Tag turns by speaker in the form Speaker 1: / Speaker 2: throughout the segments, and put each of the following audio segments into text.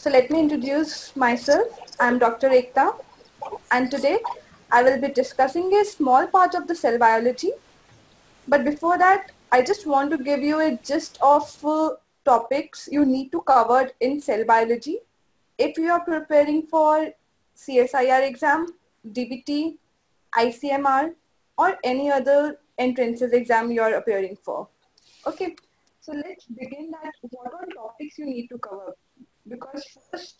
Speaker 1: So let me introduce myself. I'm Dr. Ekta, and today I will be discussing a small part of the cell biology. But before that, I just want to give you a gist of topics you need to cover in cell biology if you are preparing for CSIR exam, DBT, ICMR, or any other entrances exam you are appearing for. Okay, so let's begin that what are topics you need to cover, because first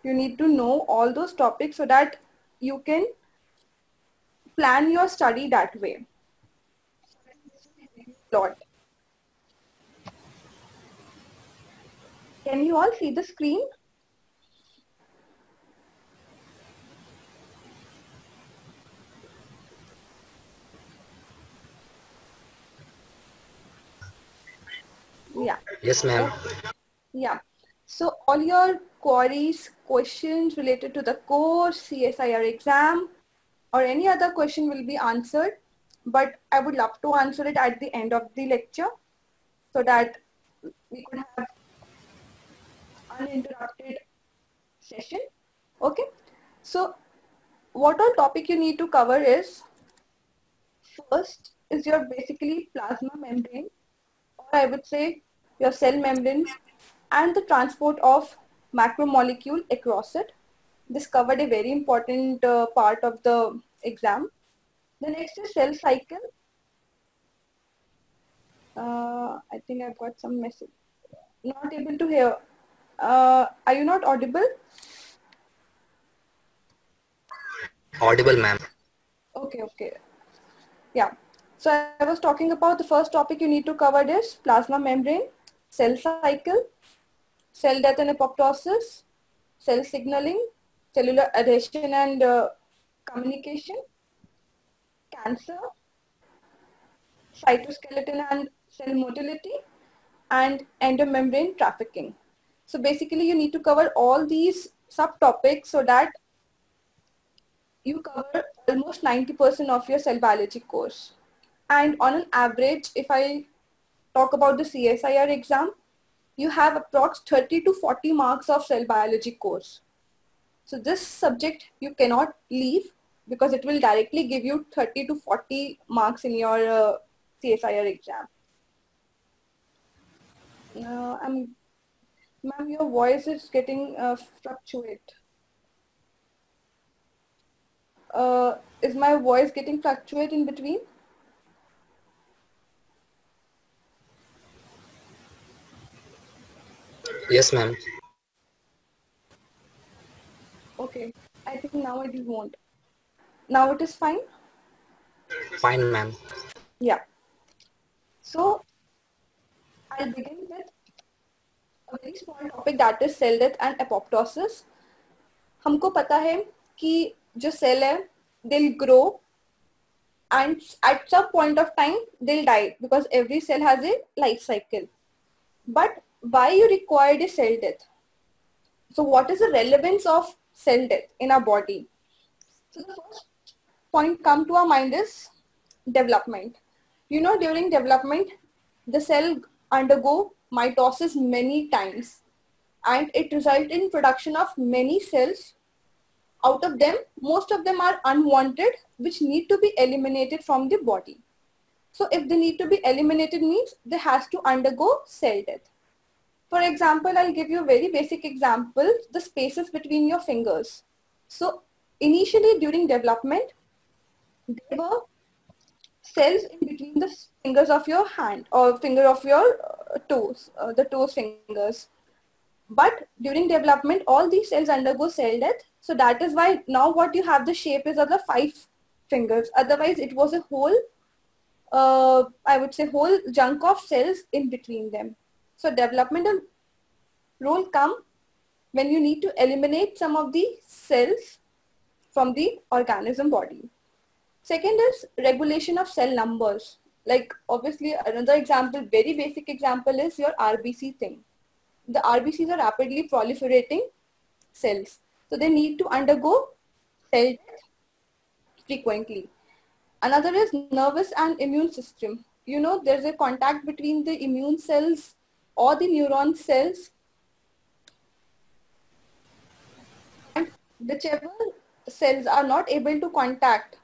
Speaker 1: you need to know all those topics so that you can plan your study that way. Lot. Can you all see the screen? Yeah.
Speaker 2: Yes, ma'am.
Speaker 1: Yeah. So all your queries, questions related to the course, CSIR exam, or any other question will be answered. But I would love to answer it at the end of the lecture so that we could have uninterrupted session. Okay. So what all topic you need to cover is, first is your basically plasma membrane, or I would say your cell membranes and the transport of macromolecule across it. This covered a very important part of the exam. The next is cell cycle. I think I've got some message. Not able to hear. Are you not audible?
Speaker 2: Audible, ma'am.
Speaker 1: Okay, okay. Yeah. So I was talking about the first topic you need to cover is plasma membrane, cell cycle, cell death and apoptosis, cell signaling, cellular adhesion and communication, cancer, cytoskeleton and cell motility, and endomembrane trafficking. So basically you need to cover all these subtopics so that you cover almost 90% of your cell biology course. And on an average, if I talk about the CSIR exam, you have approx 30 to 40 marks of cell biology course. So this subject you cannot leave because it will directly give you 30 to 40 marks in your CSIR exam. Ma'am, your voice is getting fluctuate. Is my voice getting fluctuate in between?
Speaker 2: Yes, ma'am.
Speaker 1: Okay, I think now it won't. Now it is fine?
Speaker 2: Fine, ma'am.
Speaker 1: Yeah. So I'll begin with a very small topic, that is cell death and apoptosis. हमको पता है कि जो cell है they'll grow and at some point of time they'll die because every cell has a life cycle. But why you required a cell death? So what is the relevance of cell death in our body? So the first point come to our mind is development. You know, during development, the cell undergo mitosis many times and it results in production of many cells. Out of them, most of them are unwanted, which need to be eliminated from the body. So if they need to be eliminated means they has to undergo cell death. For example, I'll give you a very basic example, the spaces between your fingers. So initially during development, there were cells in between the fingers of your hand or finger of your toes, the toes fingers. But during development, all these cells undergo cell death. So that is why now what you have the shape is of the 5 fingers. Otherwise, it was a whole, I would say whole chunk of cells in between them. So developmental role come when you need to eliminate some of the cells from the organism body. Second is regulation of cell numbers. Like obviously another example, very basic example is your RBC thing. The RBCs are rapidly proliferating cells. So they need to undergo cell death frequently. Another is nervous and immune system. You know, there's a contact between the immune cells or the neuron cells whichever cells are not able to contact,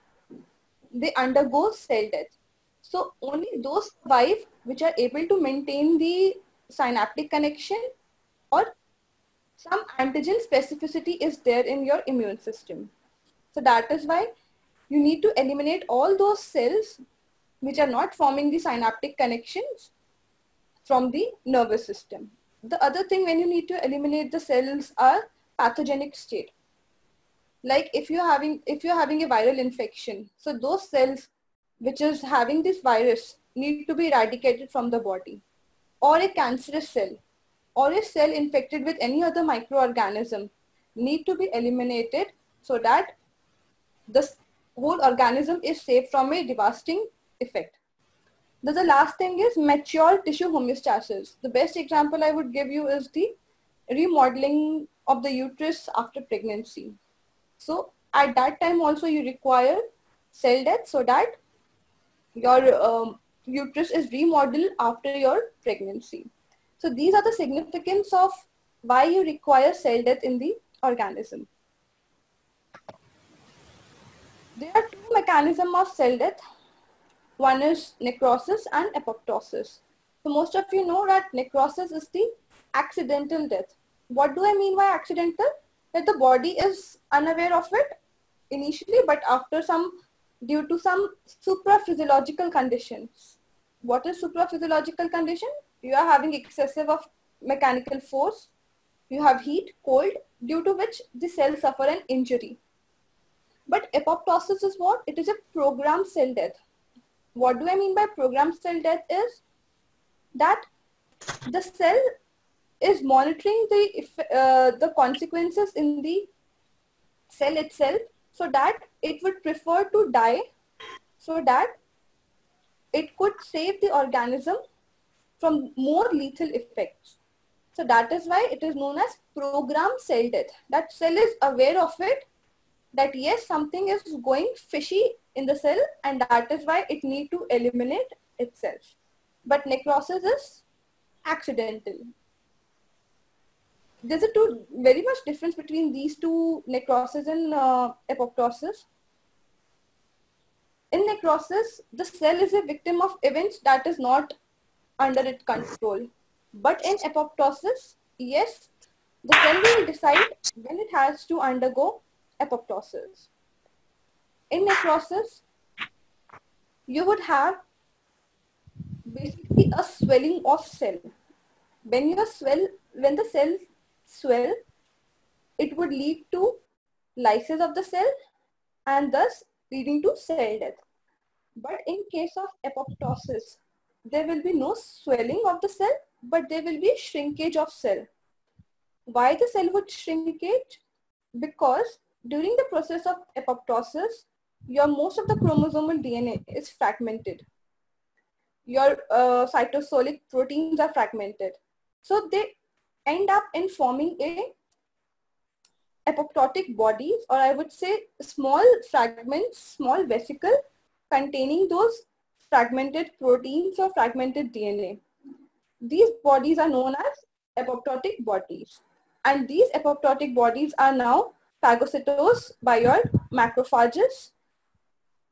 Speaker 1: they undergo cell death. So only those survive which are able to maintain the synaptic connection, or some antigen specificity is there in your immune system. So that is why you need to eliminate all those cells which are not forming the synaptic connections from the nervous system. The other thing when you need to eliminate the cells are pathogenic state. Like if you're having a viral infection, so those cells which is having this virus need to be eradicated from the body, or a cancerous cell, or a cell infected with any other microorganism need to be eliminated so that the whole organism is safe from a devastating effect. The last thing is mature tissue homeostasis. The best example I would give you is the remodeling of the uterus after pregnancy. So at that time also you require cell death so that your uterus is remodeled after your pregnancy. So these are the significance of why you require cell death in the organism. There are two mechanisms of cell death. One is necrosis and apoptosis. So most of you know that necrosis is the accidental death. What do I mean by accidental? That the body is unaware of it initially, but after due to some supraphysiological conditions. What is supraphysiological condition? You are having excessive of mechanical force. You have heat, cold, due to which the cells suffer an injury. But apoptosis is what? It is a programmed cell death. What do I mean by programmed cell death is that the cell is monitoring the consequences in the cell itself, so that it would prefer to die so that it could save the organism from more lethal effects. So that is why it is known as programmed cell death. That cell is aware of it, that yes, something is going fishy in the cell, and that is why it need to eliminate itself. But necrosis is accidental. There's a very much difference between these two, necrosis and apoptosis. In necrosis, the cell is a victim of events that is not under its control. But in apoptosis, yes, the cell will decide when it has to undergo apoptosis. In necrosis, you would have basically a swelling of cell. When the cells swell, it would lead to lysis of the cell and thus leading to cell death. But in case of apoptosis, there will be no swelling of the cell, but there will be shrinkage of cell. Why the cell would shrinkage? Because during the process of apoptosis, most of the chromosomal DNA is fragmented. Your cytosolic proteins are fragmented. So they end up in forming a apoptotic bodies, or I would say small fragments, small vesicle containing those fragmented proteins or fragmented DNA. These bodies are known as apoptotic bodies. And these apoptotic bodies are now phagocytosed by your macrophages,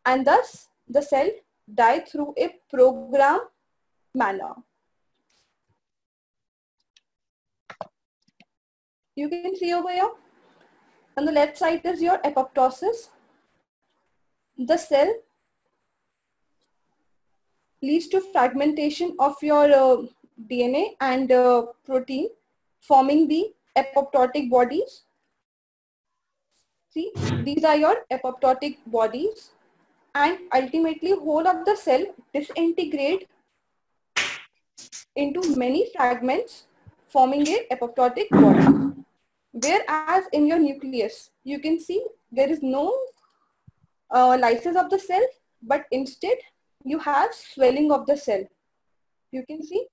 Speaker 1: and thus the cell die through a programmed manner. You can see over here, on the left side is your apoptosis. The cell leads to fragmentation of your DNA and protein, forming the apoptotic bodies. See, these are your apoptotic bodies, and ultimately whole of the cell disintegrate into many fragments, forming a apoptotic body. Whereas in your nucleus, you can see there is no lysis of the cell, but instead you have swelling of the cell. You can see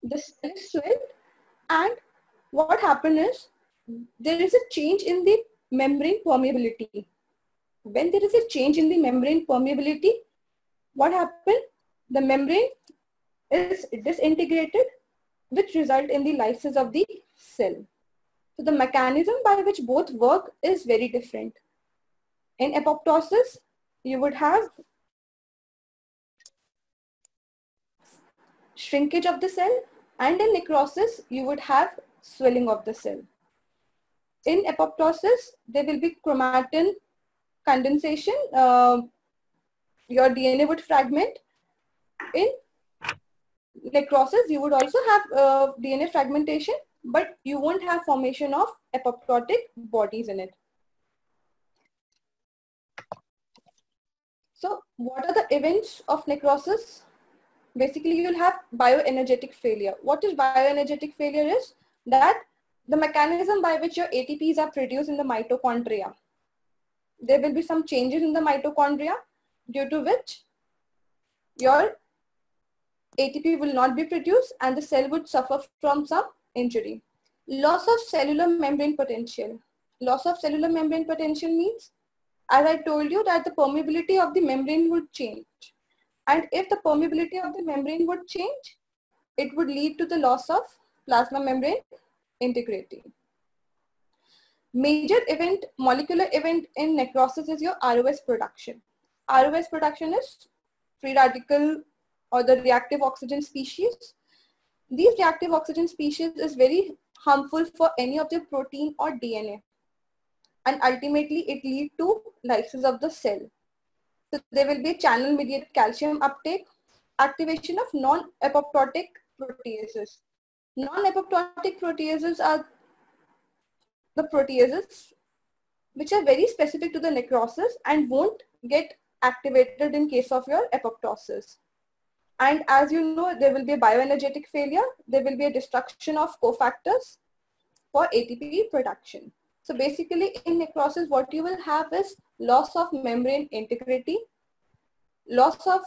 Speaker 1: the cell is swelled, and what happened is there is a change in the membrane permeability. When there is a change in the membrane permeability, what happened? The membrane is disintegrated, which result in the lysis of the cell. So the mechanism by which both work is very different. In apoptosis, you would have shrinkage of the cell, and in necrosis, you would have swelling of the cell. In apoptosis, there will be chromatin condensation, your DNA would fragment. In necrosis, you would also have DNA fragmentation, but you won't have formation of apoptotic bodies in it. So what are the events of necrosis? Basically, you'll have bioenergetic failure. What is bioenergetic failure is that the mechanism by which your ATPs are produced in the mitochondria. There will be some changes in the mitochondria due to which your ATP will not be produced and the cell would suffer from some injury. Loss of cellular membrane potential. Loss of cellular membrane potential means, as I told you, that the permeability of the membrane would change. And if the permeability of the membrane would change, it would lead to the loss of plasma membrane integrity. Major event, molecular event in necrosis is your ROS production. ROS production is free radical or the reactive oxygen species. These reactive oxygen species is very harmful for any of the protein or DNA. And ultimately it leads to lysis of the cell. So there will be channel mediated calcium uptake, activation of non-apoptotic proteases. Non-apoptotic proteases are the proteases which are very specific to the necrosis and won't get activated in case of your apoptosis. And as you know, there will be a bioenergetic failure. There will be a destruction of cofactors for ATP production. So basically in necrosis, what you will have is loss of membrane integrity, loss of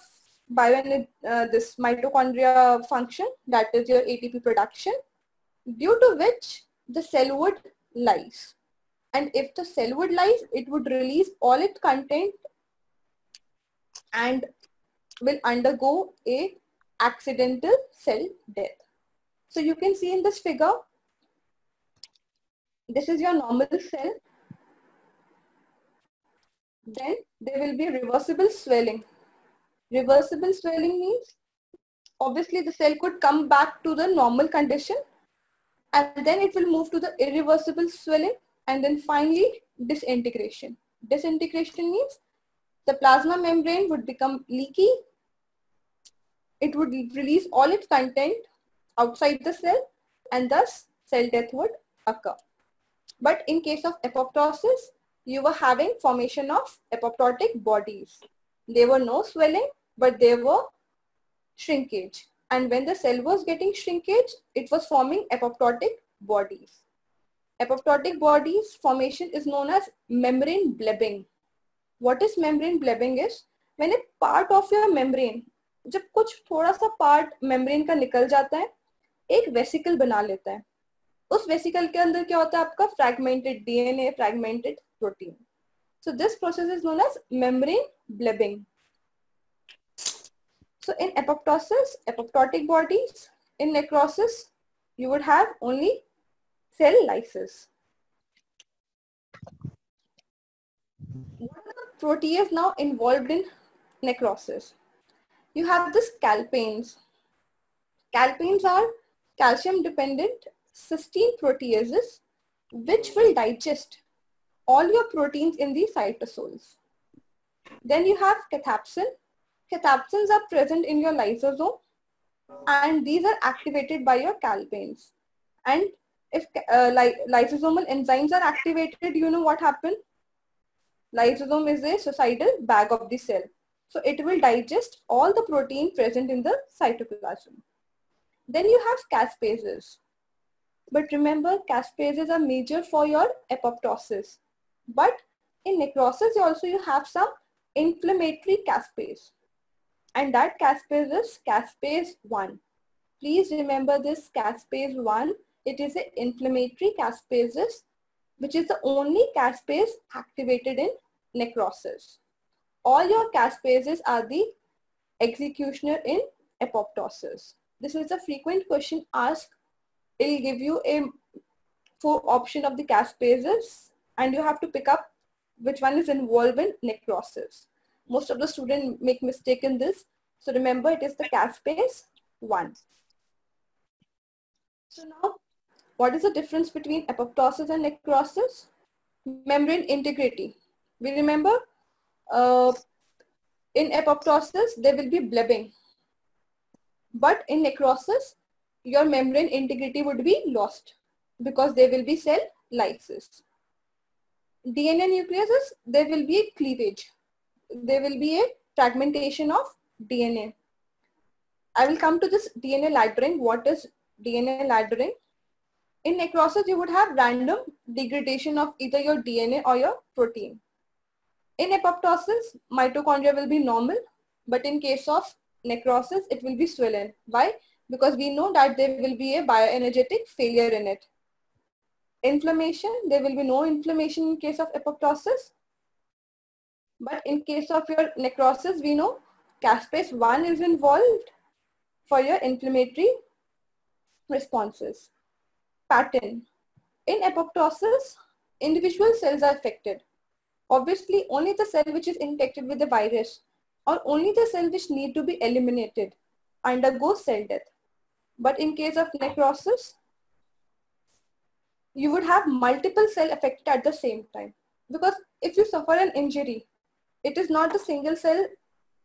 Speaker 1: this mitochondria function, that is your ATP production, due to which the cell would lyse. And if the cell would lyse, it would release all its content and will undergo a accidental cell death. So you can see in this figure, this is your normal cell. Then there will be reversible swelling. Reversible swelling means obviously the cell could come back to the normal condition and then it will move to the irreversible swelling and then finally disintegration. Disintegration means the plasma membrane would become leaky. It would release all its content outside the cell and thus cell death would occur. But in case of apoptosis, you were having formation of apoptotic bodies. There were no swelling, but there were shrinkage. And when the cell was getting shrinkage, it was forming apoptotic bodies. Apoptotic bodies formation is known as membrane blebbing. What is membrane blebbing is when a part of your membrane, जब कुछ थोड़ा सा part membrane का निकल जाता है, एक vesicle बना लेता है. उस vesicle के अंदर क्या होता है आपका fragmented DNA, fragmented protein. So this process is known as membrane blebbing. So in apoptosis, apoptotic bodies. In necrosis, you would have only cell lysis. What are the proteases now involved in necrosis? You have the scalpanes. Scalpanes are calcium dependent cysteine proteases which will digest all your proteins in the cytosols. Then you have cathepsin. Cathepsins are present in your lysosome and these are activated by your calpanes. And if lysosomal enzymes are activated, you know what happens? Lysosome is a suicidal bag of the cell. So it will digest all the protein present in the cytoplasm. Then you have caspases. But remember, caspases are major for your apoptosis. But in necrosis also you have some inflammatory caspase. And that caspase is caspase 1. Please remember this caspase 1. It is an inflammatory caspases, which is the only caspase activated in necrosis. All your caspases are the executioner in apoptosis. This is a frequent question asked. It will give you a 4 option of the caspases, and you have to pick up which one is involved in necrosis. Most of the students make mistake in this. So remember, it is the caspase 1. So now, what is the difference between apoptosis and necrosis? Membrane integrity. We remember in apoptosis, there will be blebbing. But in necrosis, your membrane integrity would be lost because there will be cell lysis. DNA nucleases, there will be a cleavage. There will be a fragmentation of DNA. I will come to this DNA laddering. What is DNA laddering? In necrosis, you would have random degradation of either your DNA or your protein. In apoptosis, mitochondria will be normal, but in case of necrosis, it will be swollen. Why? Because we know that there will be a bioenergetic failure in it. Inflammation, there will be no inflammation in case of apoptosis. But in case of your necrosis, we know caspase 1 is involved for your inflammatory responses. Pattern. In apoptosis, individual cells are affected. Obviously, only the cell which is infected with the virus or only the cell which need to be eliminated undergoes cell death. But in case of necrosis, you would have multiple cells affected at the same time. Because if you suffer an injury, it is not the single cell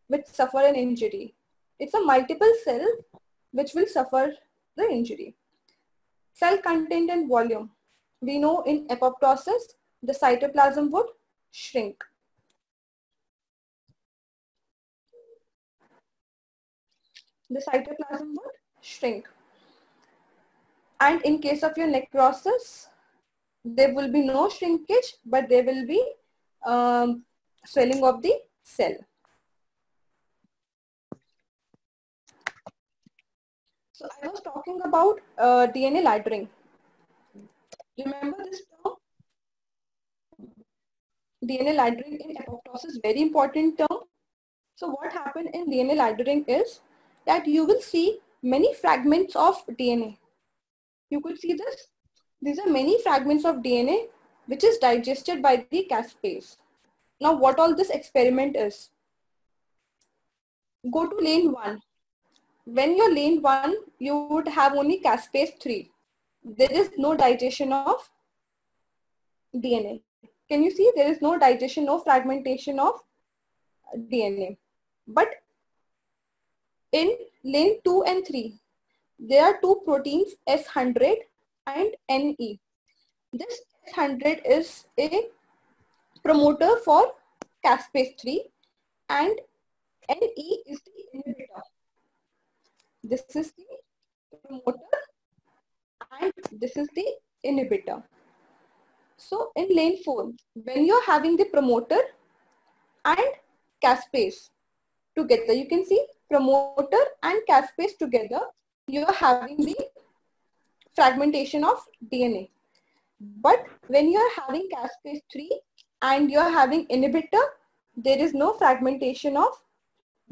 Speaker 1: which suffer an injury. It's a multiple cell which will suffer the injury. Cell content and volume. We know in apoptosis, the cytoplasm would shrink. The cytoplasm would shrink. And in case of your necrosis, there will be no shrinkage, but there will be swelling of the cell. So I was talking about DNA laddering. Remember this term? DNA laddering in apoptosis, very important term. So what happened in DNA laddering is that you will see many fragments of DNA. You could see this. These are many fragments of DNA which is digested by the caspase. Now what all this experiment is? Go to lane 1. When you're lane 1, you would have only caspase 3. There is no digestion of DNA. Can you see? There is no digestion, no fragmentation of DNA. But in lane 2 and 3, there are two proteins, S100 and NE. This S100 is a promoter for caspase 3 and NE is the inhibitor. This is the promoter and this is the inhibitor. So in lane 4, when you're having the promoter and caspase together, you can see promoter and caspase together, you're having the fragmentation of DNA. But when you're having caspase 3 and you're having inhibitor, there is no fragmentation of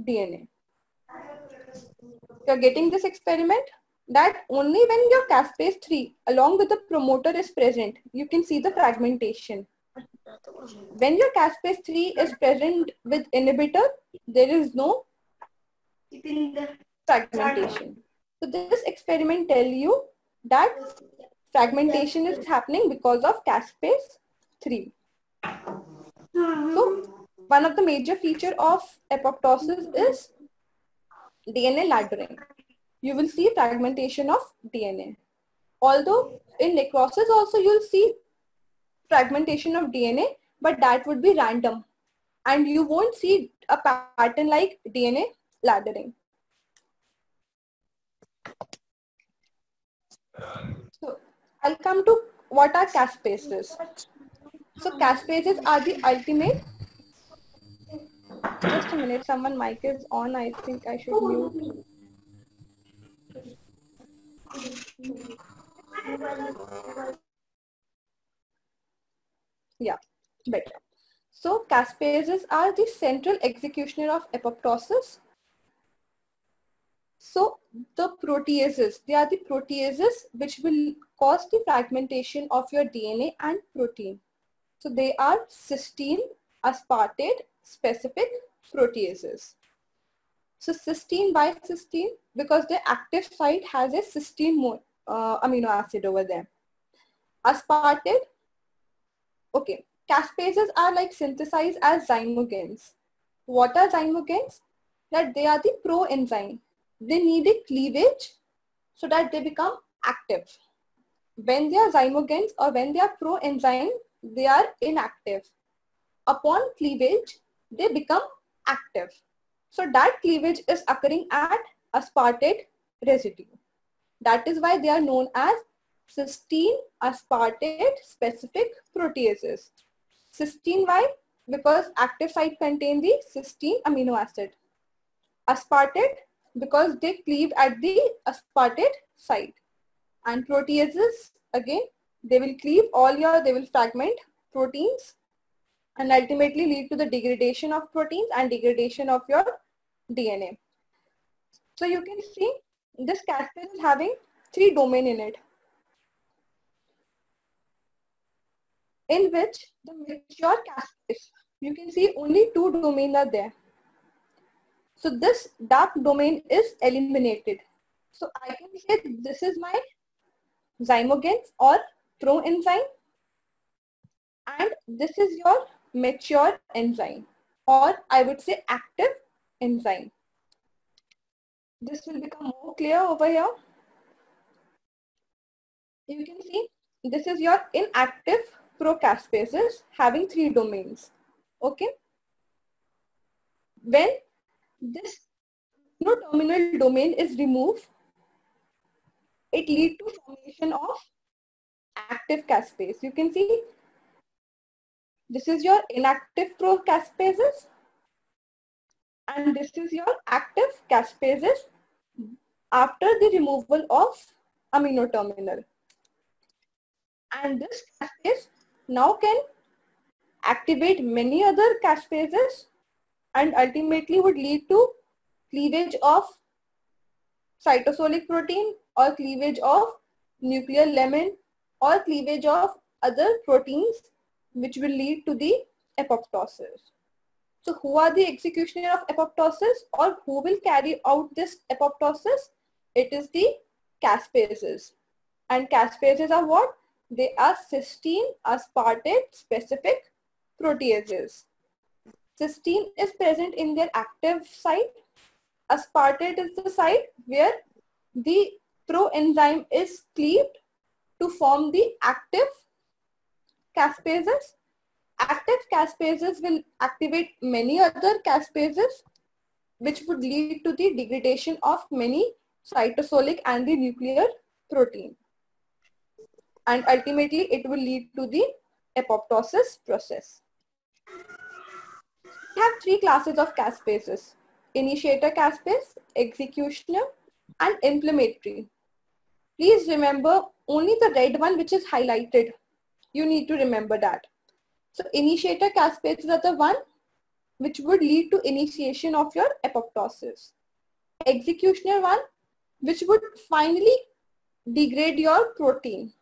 Speaker 1: DNA. You're getting this experiment? That only when your caspase 3 along with the promoter is present, you can see the fragmentation. When your caspase 3 is present with inhibitor, there is no fragmentation. So this experiment tells you that fragmentation is happening because of caspase 3. So one of the major feature of apoptosis is DNA laddering. You will see fragmentation of DNA. Although in necrosis also you'll see fragmentation of DNA, but that would be random. And you won't see a pattern like DNA laddering. So I'll come to what are caspases. So caspases are the ultimate. Just a minute, someone mic is on. I think I should mute. Yeah, better. So caspases are the central executioner of apoptosis. So the proteases, they are the proteases which will cause the fragmentation of your DNA and protein. So they are cysteine aspartate specific proteases. So cysteine by cysteine, because the active site has a cysteine amino acid over there. Aspartate, okay. Caspases are like synthesized as zymogens. What are zymogens? That they are the proenzyme. They need a cleavage so that they become active. When they are zymogens or when they are proenzyme, they are inactive. Upon cleavage, they become active. So that cleavage is occurring at aspartate residue. That is why they are known as cysteine aspartate specific proteases. Cysteine, why? Because active site contain the cysteine amino acid. Aspartate, because they cleave at the aspartate site. And proteases, again, they will cleave they will fragment proteins and ultimately lead to the degradation of proteins and degradation of your DNA. So you can see this caspase is having 3 domains in it, in which the mature caspase, you can see only 2 domains are there. So this dark domain is eliminated. So I can say this is my zymogens or proenzyme, and this is your mature enzyme, or I would say active enzyme. This will become more clear over here. You can see this is your inactive procaspases having 3 domains. Okay. When this terminal domain is removed, it leads to formation of active caspase. You can see this is your inactive procaspases and this is your active caspases after the removal of amino terminal. And this caspase now can activate many other caspases and ultimately would lead to cleavage of cytosolic protein or cleavage of nuclear lemon or cleavage of other proteins which will lead to the apoptosis. So who are the executioner of apoptosis or who will carry out this apoptosis? It is the caspases. And caspases are what? They are cysteine aspartate specific proteases. Cysteine is present in their active site. Aspartate is the site where the proenzyme is cleaved to form the active caspases. Active caspases will activate many other caspases which would lead to the degradation of many cytosolic and the nuclear protein. And ultimately it will lead to the apoptosis process. We have 3 classes of caspases: initiator caspase, executioner, and inflammatory. Please remember only the red one which is highlighted. You need to remember that. So initiator caspases are the one which would lead to initiation of your apoptosis. Executioner one which would finally degrade your protein.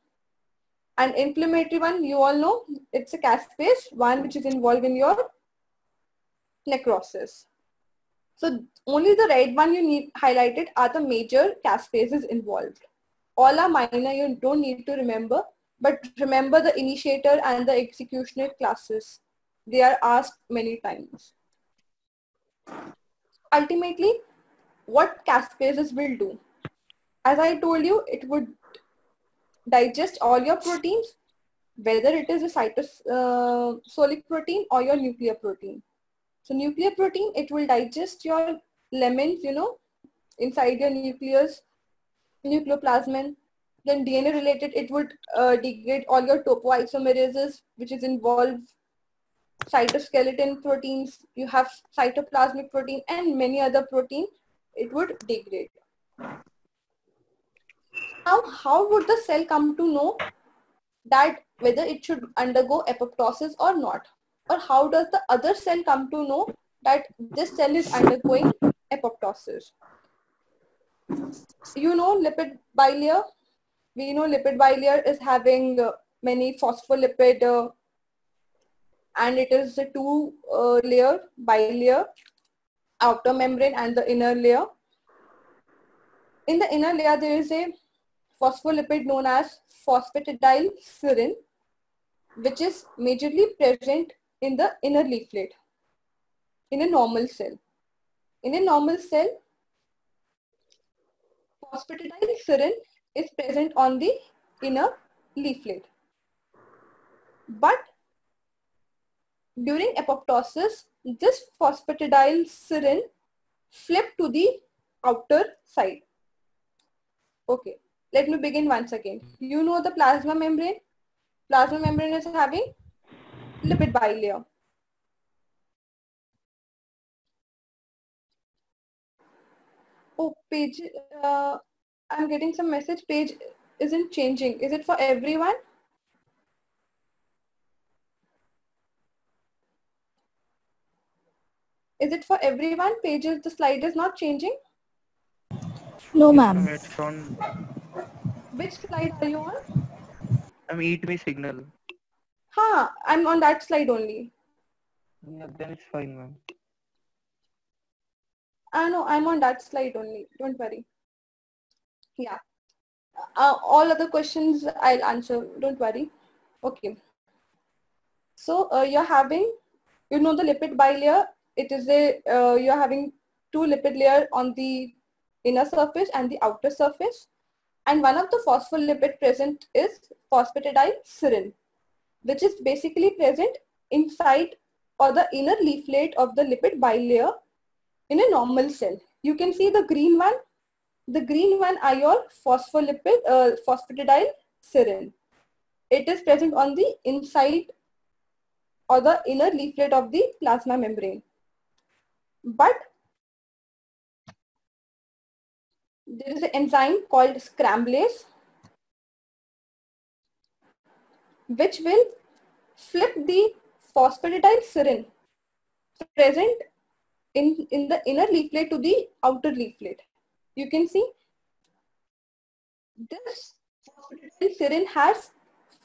Speaker 1: And inflammatory one, you all know, it's a caspase, one which is involved in your necrosis. So only the red one you need highlighted are the major caspases involved. All are minor, you don't need to remember, but remember the initiator and the executioner classes. They are asked many times. Ultimately, what caspases will do? As I told you, it would digest all your proteins, whether it is a cytosolic protein or your nuclear protein. So nuclear protein, it will digest your lemons, inside your nucleus, nucleoplasmin. Then DNA related, it would degrade all your topoisomerases, which is involved cytoskeleton proteins. You have cytoplasmic protein and many other protein, it would degrade. Now, how would the cell come to know that whether it should undergo apoptosis or not? Or how does the other cell come to know that this cell is undergoing apoptosis? You know lipid bilayer. We know lipid bilayer is having many phospholipid and it is a two layer bilayer, outer membrane and the inner layer. In the inner layer, there is a phospholipid known as phosphatidylserine, which is majorly present in the inner leaflet in a normal cell. In a normal cell, phosphatidylserine is present on the inner leaflet. But during apoptosis, this phosphatidylserine flip to the outer side. Okay, let me begin once again. You know the plasma membrane? Plasma membrane is having lipid bilayer. Oh, page, I'm getting some message. Page isn't changing. Is it for everyone? Is it for everyone? Pages, the slide is not changing.
Speaker 3: No, ma'am.
Speaker 4: It's on.
Speaker 1: Which slide are you on?
Speaker 4: Eat me signal.
Speaker 1: I'm on that slide only.
Speaker 4: Yeah, then it's fine, ma'am.
Speaker 1: No, I'm on that slide only. Don't worry. Yeah. All other questions I'll answer. Don't worry. Okay. So you're having, you know, the lipid bilayer. It is you're having two lipid layer on the inner surface and the outer surface. And one of the phospholipid present is phosphatidylserine, which is basically present inside or the inner leaflet of the lipid bilayer in a normal cell. You can see the green one. The green one are your phosphatidylserine. It is present on the inside or the inner leaflet of the plasma membrane. But there is an enzyme called scramblase which will flip the phosphatidylserine present in the inner leaflet to the outer leaflet. You can see this phosphatidylserine has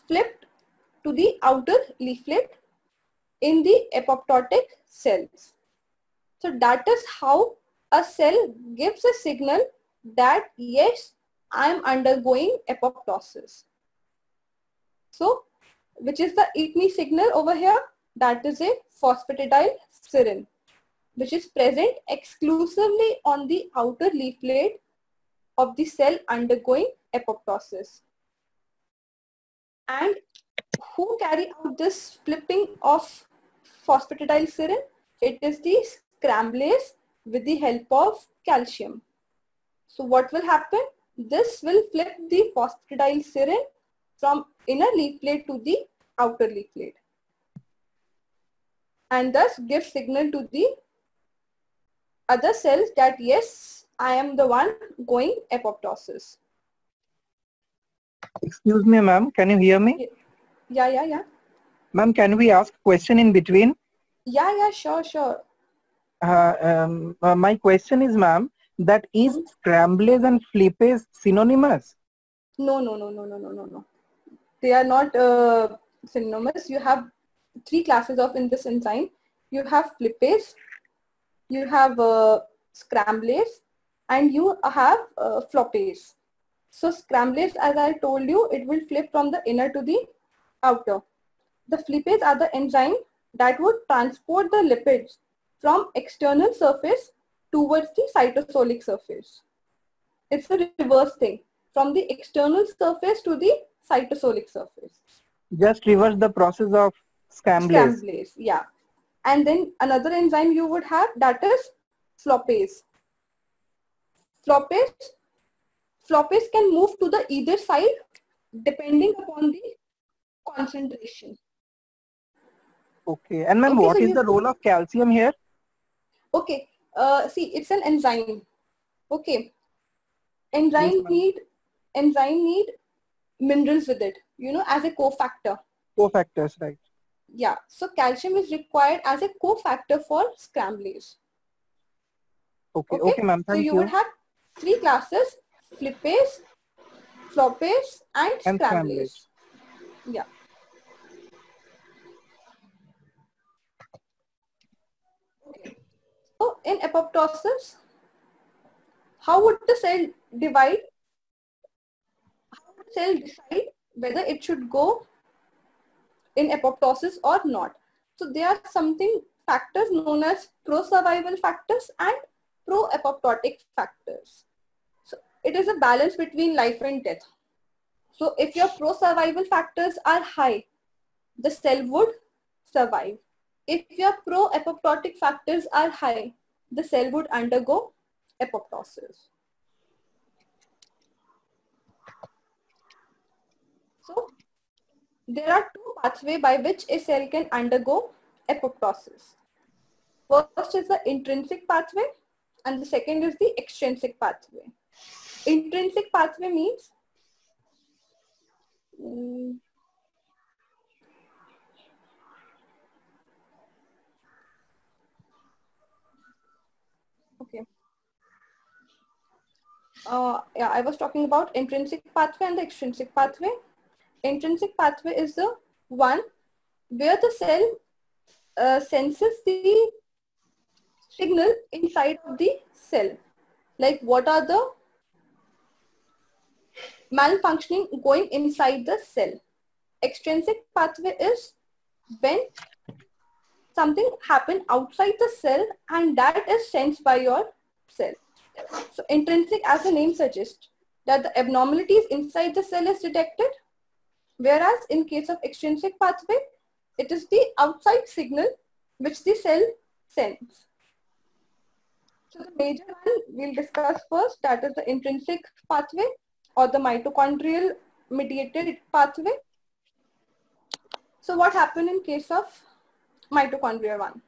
Speaker 1: flipped to the outer leaflet in the apoptotic cells. So that is how a cell gives a signal that yes, I am undergoing apoptosis. So which is the eat me signal over here? That is a phosphatidylserine, which is present exclusively on the outer leaflet of the cell undergoing apoptosis. And who carry out this flipping of phosphatidylserine? It is the scramblase with the help of calcium. So what will happen? This will flip the phosphatidylserine from inner leaflet to the outer leaflet and thus give signal to the other cells that yes, I am the one going apoptosis.
Speaker 5: Excuse me, ma'am. Can you hear me?
Speaker 1: Yeah.
Speaker 5: Ma'am, can we ask question in between?
Speaker 1: Yeah, sure.
Speaker 5: My question is, ma'am, that is scramblase and flippase synonymous?
Speaker 1: No. They are not synonymous. You have three classes of in this enzyme. You have flippase, you have scramblase, and you have floppase. So scramblase, as I told you, it will flip from the inner to the outer. The flippase are the enzyme that would transport the lipids from external surface towards the cytosolic surface. It's a reverse thing, from the external surface to the cytosolic surface.
Speaker 5: Just reverse the process of scramblase.
Speaker 1: Scramblase, yeah. And then another enzyme you would have, that is floppase. Floppase can move to the either side depending upon the concentration.
Speaker 5: Okay. And ma'am,
Speaker 1: Okay,
Speaker 5: what
Speaker 1: so
Speaker 5: is the role of calcium here?
Speaker 1: Okay. See, it's an enzyme. Okay. Enzyme need minerals with it, you know, as a cofactor.
Speaker 5: Cofactors, right?
Speaker 1: Yeah. So calcium is required as a cofactor for scramblase.
Speaker 5: Okay, ma'am. Thank
Speaker 1: so
Speaker 5: you.
Speaker 1: You would have three classes: flippase, floppase, and
Speaker 5: And
Speaker 1: scramblase. Yeah. Okay. So in apoptosis, how would the cell divide? How would the cell decide whether it should go in apoptosis or not? So there are something factors known as pro-survival factors and pro-apoptotic factors. So it is a balance between life and death. So if your pro-survival factors are high, the cell would survive. If your pro-apoptotic factors are high, the cell would undergo apoptosis. So there are two pathways by which a cell can undergo apoptosis. First is the intrinsic pathway and the second is the extrinsic pathway. Intrinsic pathway means okay. Yeah, I was talking about intrinsic pathway and the extrinsic pathway. Intrinsic pathway is the one where the cell senses the signal inside of the cell. Like what are the malfunctioning going inside the cell. Extrinsic pathway is when something happen outside the cell and that is sensed by your cell. So intrinsic, as the name suggests, that the abnormalities inside the cell is detected, whereas in case of extrinsic pathway, it is the outside signal which the cell sends. So the major one we'll discuss first, that is the intrinsic pathway or the mitochondrial mediated pathway. So what happened in case of mitochondria 1?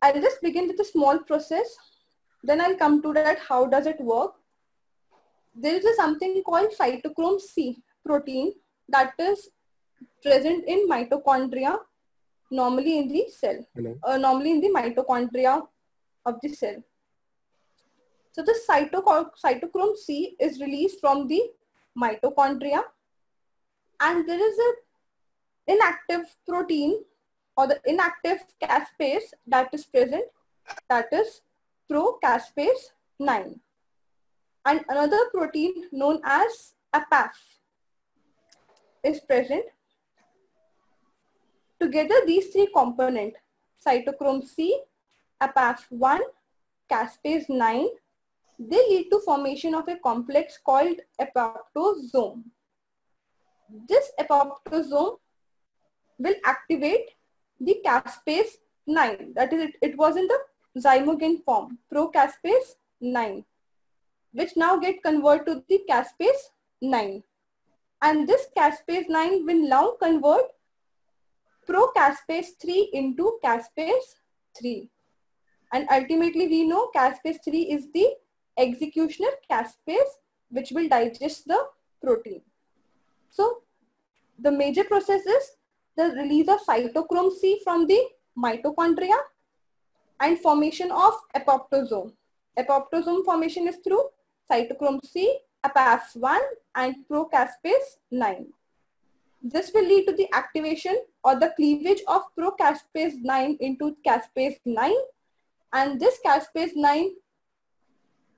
Speaker 1: I'll just begin with a small process. Then I'll come to that how does it work. There is something called cytochrome C protein that is present in mitochondria, normally in the cell, normally in the mitochondria of the cell. So the cytochrome C is released from the mitochondria and there is an inactive protein or the inactive caspase that is present, that is procaspase 9. And another protein known as APAF is present. Together these three components, cytochrome C, APAF1, caspase 9, they lead to formation of a complex called apoptosome. This apoptosome will activate the caspase 9, that is it was in the zymogen form, procaspase 9, which now get converted to the caspase 9. And this caspase 9 will now convert procaspase 3 into caspase 3. And ultimately we know caspase 3 is the executioner caspase which will digest the protein. So the major process is the release of cytochrome C from the mitochondria and formation of apoptosome. Apoptosome formation is through cytochrome C, APAF1 and procaspase 9. This will lead to the activation or the cleavage of procaspase 9 into caspase 9, and this caspase 9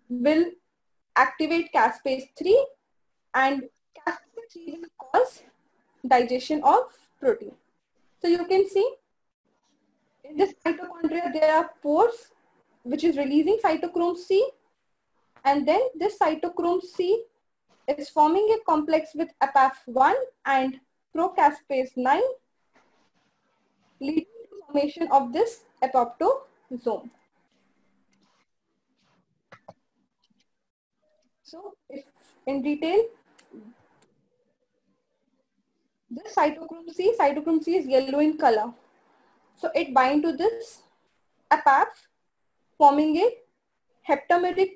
Speaker 1: will activate caspase 3 and caspase 3 will cause digestion of protein. So you can see in this mitochondria there are pores which is releasing cytochrome C, and then this cytochrome C is forming a complex with APAF1 and procaspase 9, leading to formation of this apoptosome. So if in detail, this cytochrome C is yellow in color. So it binds to this APAF, forming a heptameric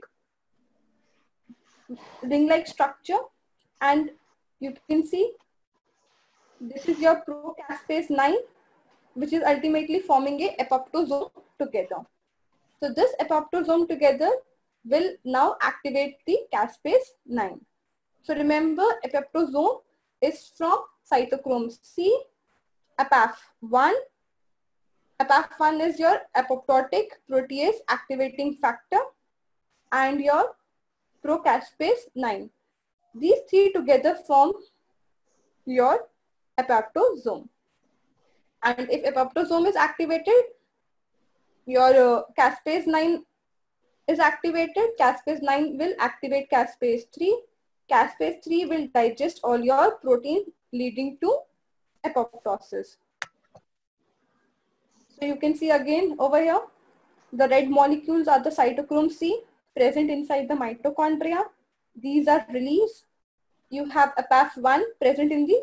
Speaker 1: ring-like structure, and you can see this is your procaspase 9, which is ultimately forming a apoptosome together. So this apoptosome together will now activate the caspase 9. So remember, apoptosome is from cytochrome C, APAF1. APAF1 is your apoptotic protease activating factor and your procaspase 9. These three together form your apoptosome. And if apoptosome is activated, your caspase 9 is activated. Caspase 9 will activate caspase 3. Caspase 3 will digest all your protein leading to apoptosis. So you can see again over here, the red molecules are the cytochrome C present inside the mitochondria. These are released. You have APAF1 present in the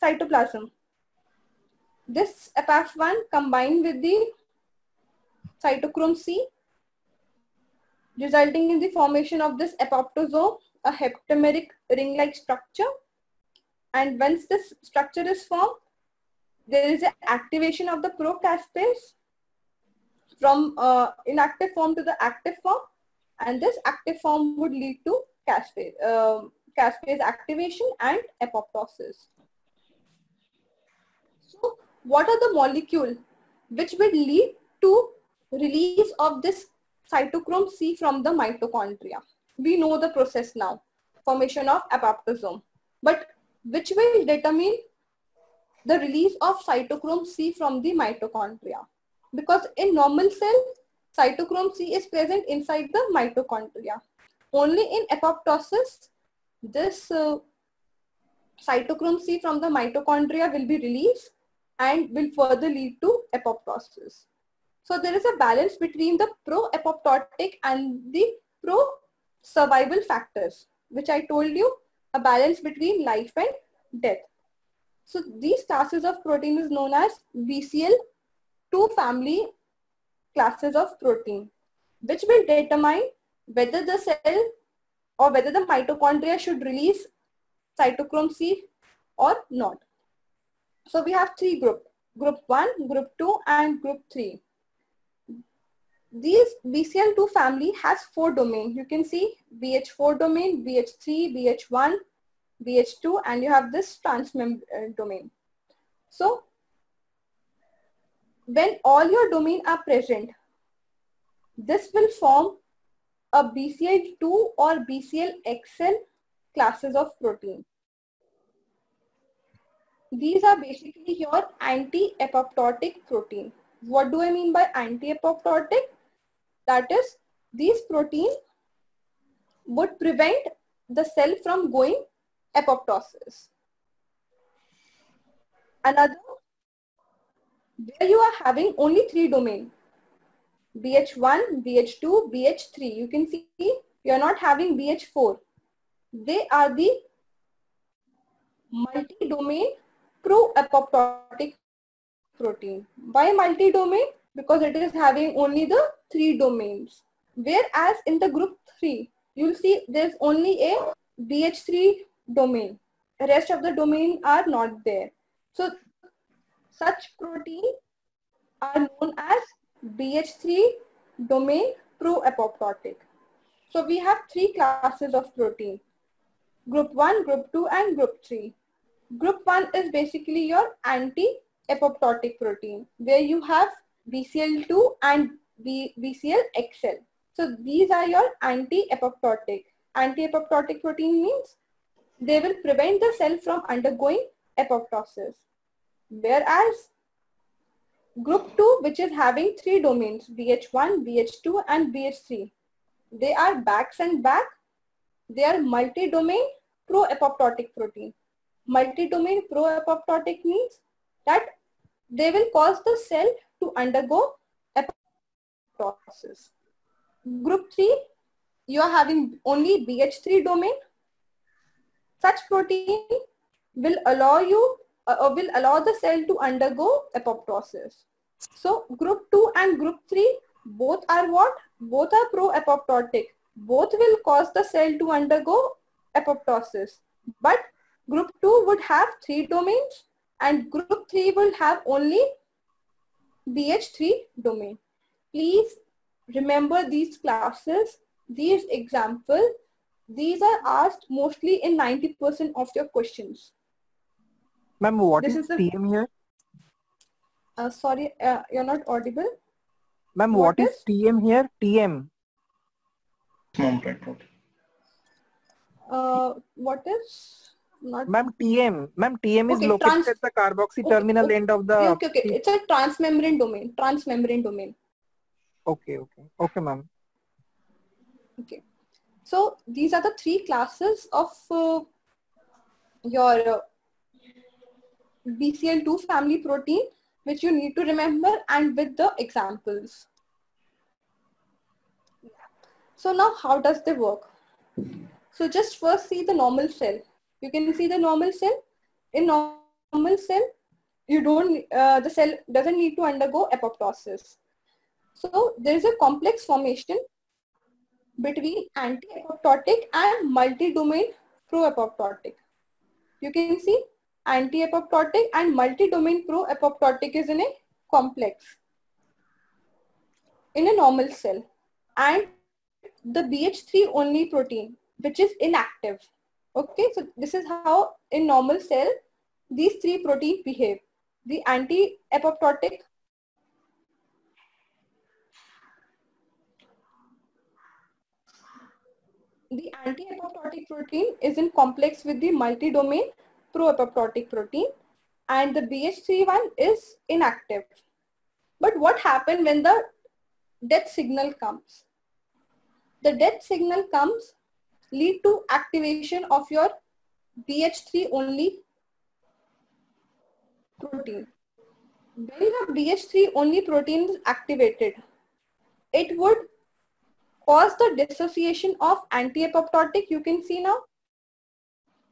Speaker 1: cytoplasm. This APAF1 combined with the cytochrome C, resulting in the formation of this apoptosome, a heptameric ring-like structure. And once this structure is formed, there is an activation of the procaspase from inactive form to the active form, and this active form would lead to caspase activation and apoptosis. So what are the molecules which will lead to release of this cytochrome C from the mitochondria? We know the process now, formation of apoptosome, but which will determine the release of cytochrome C from the mitochondria? Because in normal cell, cytochrome C is present inside the mitochondria. Only in apoptosis, this cytochrome C from the mitochondria will be released and will further lead to apoptosis. So there is a balance between the pro-apoptotic and the pro-survival factors, which I told you, a balance between life and death. So these classes of protein is known as BCL2 family classes of protein, which will determine whether the cell or whether the mitochondria should release cytochrome C or not. So we have three groups, group 1, group 2 and group 3. These BCL2 family has 4 domains. You can see BH4 domain, BH3, BH1, BH2, and you have this transmembrane domain. So when all your domains are present, this will form a BCL2 or BCLXL classes of protein. These are basically your anti-apoptotic protein. What do I mean by anti-apoptotic? That is, these proteins would prevent the cell from going apoptosis. Another, where you are having only 3 domains, BH1, BH2, BH3. You can see you are not having BH4. They are the multi-domain pro-apoptotic protein. Why multi-domain? Because it is having only the 3 domains. Whereas in the group 3, you'll see there's only a BH3 domain. The rest of the domain are not there. So such proteins are known as BH3 domain pro-apoptotic. So we have 3 classes of protein. Group 1, group 2 and group 3. Group 1 is basically your anti-apoptotic protein, where you have BCL2 and BCLXL. So these are your anti-apoptotic. Anti-apoptotic protein means they will prevent the cell from undergoing apoptosis. Whereas group 2, which is having 3 domains, BH1, BH2 and BH3, they are backs and back. They are multi-domain pro-apoptotic protein. Multi-domain pro-apoptotic means that they will cause the cell to undergo apoptosis. Group 3, you are having only BH3 domain. Such protein will allow the cell to undergo apoptosis. So group 2 and group 3, both are what? Both are pro-apoptotic. Both will cause the cell to undergo apoptosis. But group 2 would have 3 domains and group 3 will have only BH3 domain. Please remember these classes. these are asked mostly in 90% of your questions.
Speaker 5: Ma'am, what
Speaker 1: This
Speaker 5: is
Speaker 1: is the
Speaker 5: TM here?
Speaker 1: sorry, you're not audible.
Speaker 5: Ma'am,
Speaker 1: What
Speaker 5: what is
Speaker 1: is?
Speaker 5: TM here? TM.
Speaker 1: What is? Not
Speaker 5: Ma'am, TM. Ma'am, TM is
Speaker 1: okay.
Speaker 5: located at the carboxy
Speaker 1: Okay,
Speaker 5: terminal
Speaker 1: okay,
Speaker 5: end of the.
Speaker 1: okay, okay. It's a transmembrane domain. Transmembrane domain.
Speaker 5: Okay, okay. Okay, ma'am.
Speaker 1: Okay. So these are the three classes of your BCL2 family protein, which you need to remember, and with the examples. So now how does they work? So just first see the normal cell. You can see the normal cell. In normal cell, the cell doesn't need to undergo apoptosis. So there is a complex formation between anti-apoptotic and multi-domain pro-apoptotic. You can see anti-apoptotic and multi-domain pro-apoptotic is in a complex in a normal cell, and the BH3 only protein, which is inactive. Okay, so this is how in normal cell these three proteins behave. The anti-apoptotic protein is in complex with the multi-domain pro-apoptotic protein, and the BH3 one is inactive. But what happens when the death signal comes? The death signal comes lead to activation of your BH3 only protein. When the BH3 only protein is activated, it would cause the dissociation of anti-apoptotic. You can see now.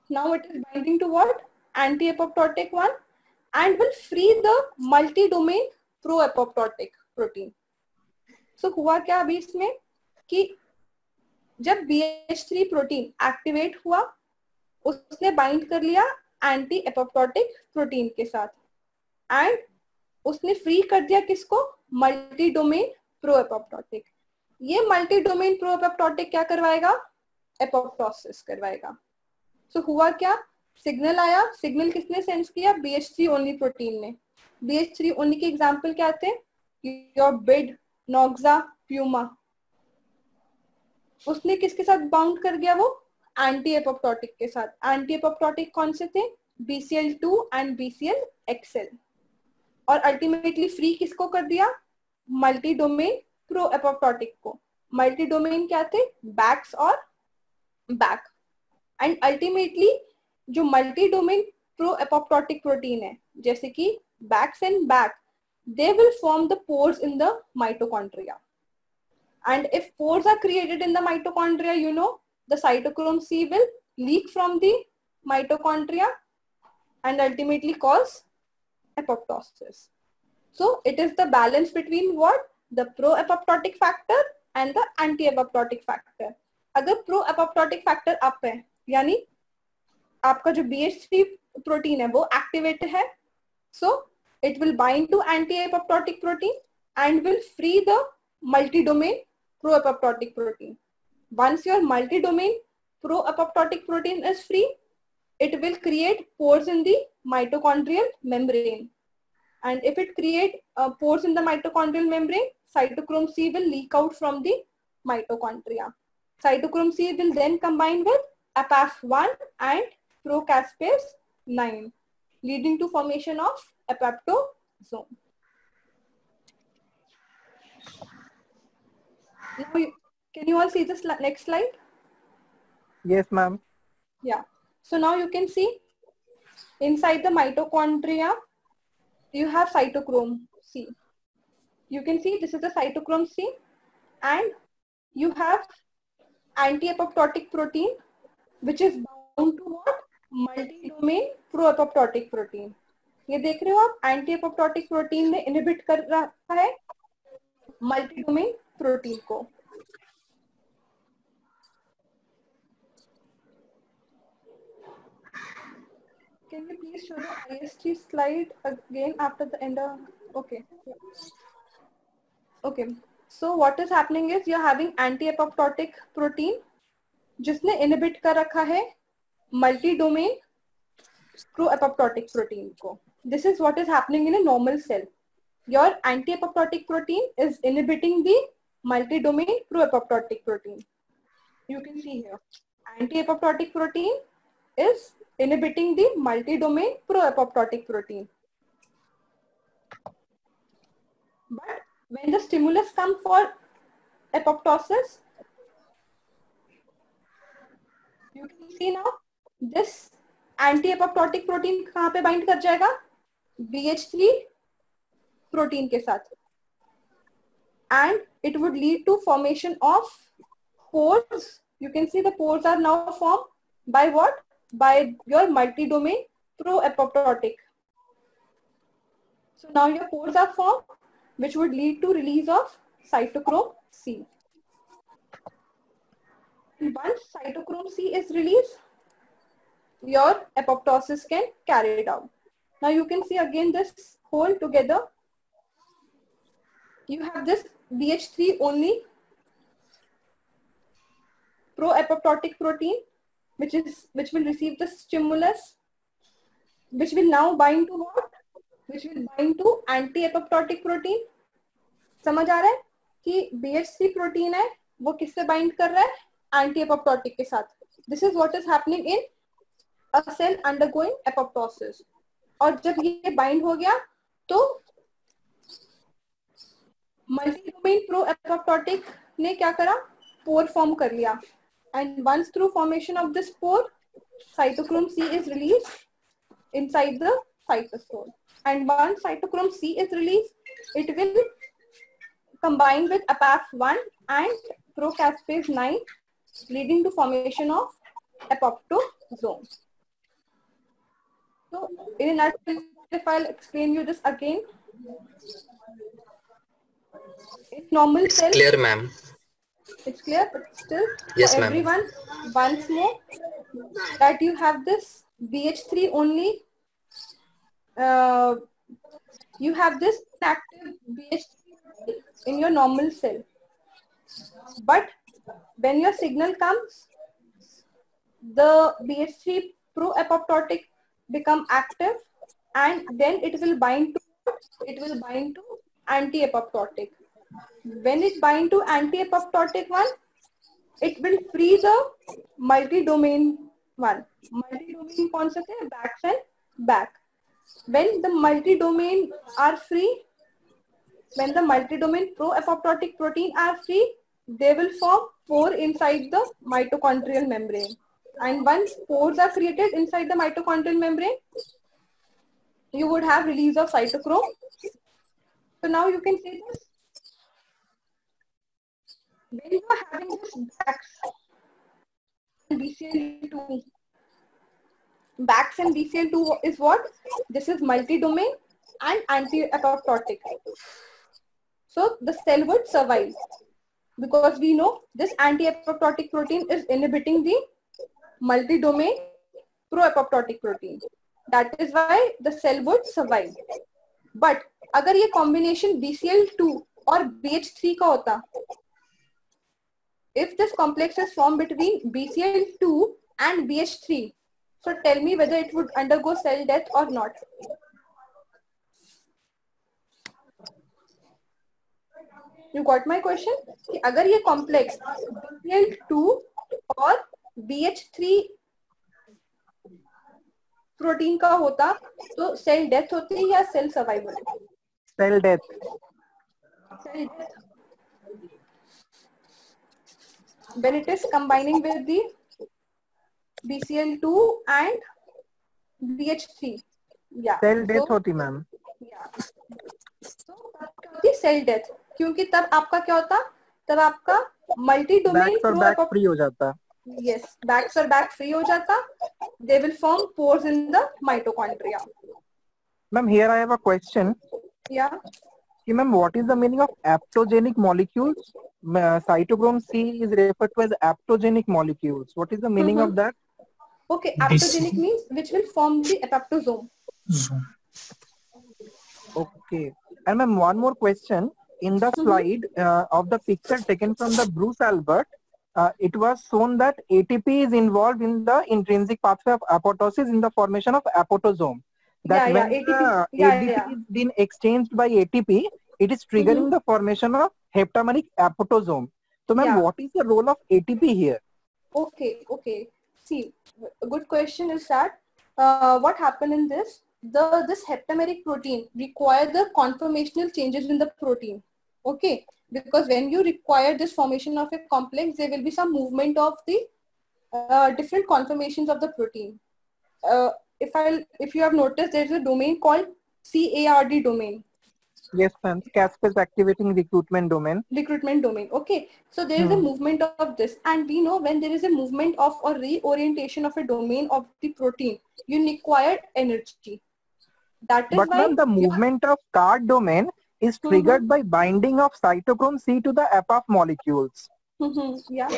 Speaker 1: Now it is binding to what? Anti-apoptotic one, and will free the multi-domain pro-apoptotic protein. So हुआ क्या अभी इसमें कि जब BH3 protein activate हुआ, उसने bind कर लिया एंटी एपोप्टोटिक प्रोटीन के साथ, एंड उसने फ्री कर दिया किसको? Multi domain pro apoptotic. ये मल्टी डोमेन प्रो एपोप्टोटिक क्या करवाएगा? एपोप्टोसिस करवाएगा. सो हुआ क्या? सिग्नल आया. सिग्नल किसने सेंस किया? BH3 ओनली प्रोटीन ने. BH3 ओनली के एग्जांपल क्या थे? Your bid, Noxa, Puma. उसने किसके साथ बाउंड कर गया? वो एंटी एपोप्टोटिक के साथ. एंटी एपोप्टोटिक कौन से थे? BCL2 and BCLXL. और अल्टीमेटली फ्री किसको कर दिया? मल्टी डोमेन प्रो एपोप्टोटिक को. मल्टी डोमेन क्या थे? बैक्स और बैक. एंड अल्टीमेटली जो multi domain pro apoptotic protein है, जैसे कि Bax and Bak, they will form the pores in the mitochondria. And if pores are created in the mitochondria, you know, the cytochrome C will leak from the mitochondria and ultimately cause apoptosis. So it is the balance between what? The pro-apoptotic factor and the anti-apoptotic factor. अगर pro-apoptotic factor up है, यानी आपका जो BH3 protein है वो activated है, so it will bind to anti-apoptotic protein and will free the multi-domain pro-apoptotic protein. Once your multi-domain pro-apoptotic protein is free, it will create pores in the mitochondrial membrane. And if it create pores in the mitochondrial membrane, cytochrome C will leak out from the mitochondria. Cytochrome C will then combine with APAF1 and procaspase 9, leading to formation of apoptosome. Now, can you all see this next slide?
Speaker 5: Yes, ma'am.
Speaker 1: Yeah. So now you can see inside the mitochondria, you have cytochrome C. You can see this is the cytochrome C, and you have anti-apoptotic protein, which is bound to what? Multi-domain pro-apoptotic protein. ये देख रहे हो आप, anti apoptotic protein में inhibit कर रहा है multi domain protein को. Can you please show the IST slide again after the end of, okay. So what is happening is you're having anti-apoptotic protein जिसने inhibit कर रखा है multi-domain pro-apoptotic protein को. This is what is happening in a normal cell. Your anti-apoptotic protein is inhibiting the multi-domain pro-apoptotic protein. You can see here, anti-apoptotic protein is inhibiting the multi-domain pro-apoptotic protein. But when the stimulus comes for apoptosis, you can see now this anti-apoptotic protein कहाँ पे bind कर जाएगा? BH3 protein के साथ, and it would lead to formation of pores. You can see the pores are now formed by what? By your multi-domain pro-apoptotic. So now your pores are formed, which would lead to release of cytochrome C. And once cytochrome C is released, your apoptosis can carry it out. Now you can see again this whole together. You have this BH3 only pro-apoptotic protein, which will receive the stimulus, which will now bind to what? Which will bind to anti-apoptotic protein. समझ आ रहा है कि BH3 protein है वो किससे bind कर रहा है? Anti-apoptotic के साथ. This is what is happening in a cell undergoing apoptosis. और जब ये bind हो गया तो multi-domain pro-apoptotic ने क्या करा? Pore form कर लिया. And once through formation of this pore, cytochrome C is released inside the cytosol. And once cytochrome C is released, it will combine with APAF1 and procaspase 9, leading to formation of apoptosome. So, in a nutshell, if I'll explain you this again, in normal
Speaker 2: It's
Speaker 1: cells,
Speaker 2: clear, ma'am.
Speaker 1: it's clear, but still,
Speaker 2: Yes,
Speaker 1: for
Speaker 2: ma'am.
Speaker 1: everyone, once more, that you have this BH3 only, you have this active BH3 in your normal cell. But when your signal comes, the BH3 pro-apoptotic become active, and then it will bind to anti-apoptotic. When it bind to anti-apoptotic one, it will free the multi-domain one. Multi-domain कौन सा थे? Backs and back. When the multi-domain are free, when the multi-domain pro-apoptotic protein are free, they will form pore inside the mitochondrial membrane. And once pores are created inside the mitochondrial membrane, you would have release of cytochrome. So now you can see this. When you are having this BAX and BCL2 is what? This is multi-domain and anti-apoptotic. So the cell would survive because we know this anti-apoptotic protein is inhibiting the multi-domain pro-apoptotic protein. That is why the cell would survive. But अगर ये combination BCL2 और BH3 का होता, if this complex is formed between BCL2 and BH3, so tell me whether it would undergo cell death or not. You got my question? कि अगर ये complex BCL2 और BH3 protein का होता तो सेल डेथ होती या cell survival?
Speaker 5: Cell death.
Speaker 1: Cell death. When it is combining with the BCL2 and BH3. Yeah.
Speaker 5: Cell death होती मैम.
Speaker 1: Yeah. So क्या होती सेल डेथ? क्योंकि तब आपका क्या होता? तब आपका मल्टी डोमेन
Speaker 5: Backs और back free हो जाता.
Speaker 1: Yes, backs और back free हो जाता. They will form pores in the mitochondria.
Speaker 5: Ma'am, here I have a question.
Speaker 1: Yeah.
Speaker 5: Ma'am, what is the meaning of aptogenic molecules? Cytochrome C is referred to as aptogenic molecules. What is the meaning of that?
Speaker 1: Okay, aptogenic means which will form the apoptosome.
Speaker 5: Okay. And ma'am, one more question. in the slide of the picture taken from the Bruce Albert, it was shown that ATP is involved in the intrinsic pathway of apoptosis in the formation of apoptosome. That
Speaker 1: Yeah,
Speaker 5: when
Speaker 1: ATP.
Speaker 5: the
Speaker 1: Yeah,
Speaker 5: ADP
Speaker 1: yeah.
Speaker 5: is being exchanged by ATP, it is triggering the formation of heptameric apoptosome. So, ma'am,
Speaker 1: Yeah.
Speaker 5: what is the role of ATP here?
Speaker 1: Okay. See, a good question is that what happened in this? This heptameric protein require the conformational changes in the protein. Okay, because when you require this formation of a complex, there will be some movement of the different conformations of the protein. If you have noticed, there is a domain called CARD domain.
Speaker 5: Yes, ma'am. Caspase activating recruitment domain.
Speaker 1: Recruitment domain. Okay, so there is a movement of this, and we know when there is a movement of or reorientation of a domain of the protein, you require energy. That is
Speaker 5: But
Speaker 1: why
Speaker 5: ma'am, the movement of CARD domain is triggered by binding of cytochrome C to the APAF molecules.
Speaker 1: Yeah.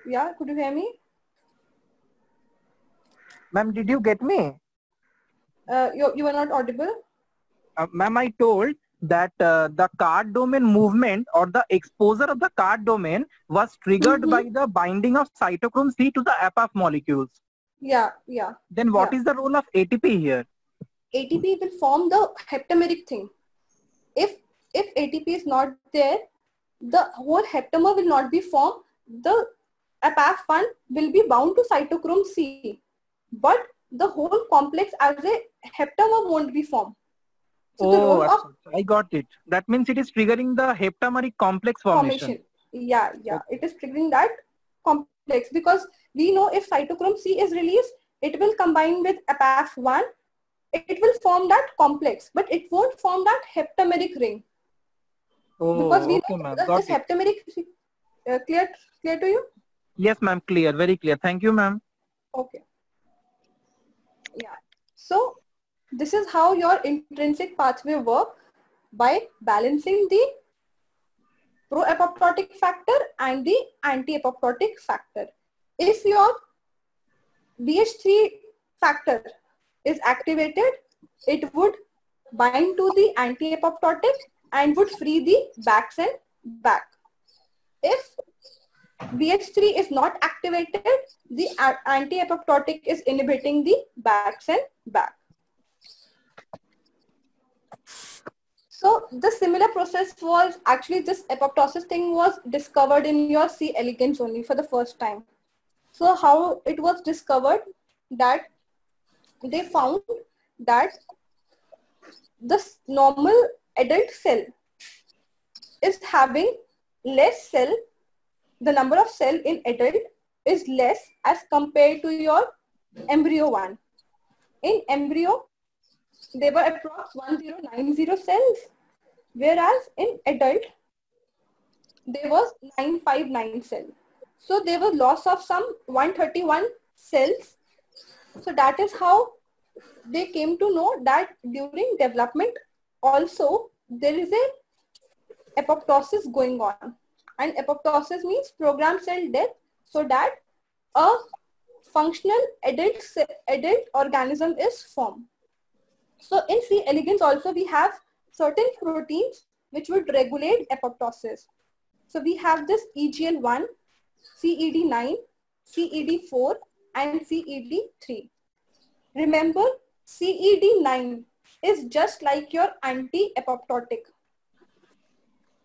Speaker 1: Yeah, could you hear me?
Speaker 5: Ma'am, did you get me?
Speaker 1: You were not audible.
Speaker 5: Ma'am, I told that the CARD domain movement or the exposure of the CARD domain was triggered by the binding of cytochrome C to the APAF molecules.
Speaker 1: Yeah.
Speaker 5: Then what is the role of ATP here?
Speaker 1: ATP will form the heptameric thing. If ATP is not there, the whole heptamer will not be formed. The APAF1 will be bound to cytochrome C, but the whole complex as a heptamer won't be formed. So the role of
Speaker 5: I got it. That means it is triggering the heptameric complex formation.
Speaker 1: Yeah. It is triggering that complex because we know if cytochrome C is released, it will combine with APAF1. It will form that complex, but it won't form that heptameric ring. Because we know this heptameric clear to you?
Speaker 5: Yes, ma'am. Clear. Very clear. Thank you, ma'am.
Speaker 1: Okay. Yeah. So this is how your intrinsic pathway work by balancing the pro-apoptotic factor and the anti-apoptotic factor. If your BH3 factor is activated, it would bind to the anti-apoptotic and would free the backs and back. If BH3 is not activated, the anti-apoptotic is inhibiting the backs and back. So the similar process was actually this apoptosis thing was discovered in your C. elegans only for the first time. So how it was discovered that they found that the normal adult cell is having less cell, the number of cell in adult is less as compared to your embryo one. In embryo, they were approx 1090 cells, whereas in adult, there was 959 cells. So there was loss of some 131 cells. So that is how they came to know that during development also there is a apoptosis going on. And apoptosis means programmed cell death, so that a functional adult organism is formed. So in C. elegans also we have certain proteins which would regulate apoptosis. So we have this EGL1, CED9, CED4 and CED3. Remember, CED9 is just like your anti-apoptotic.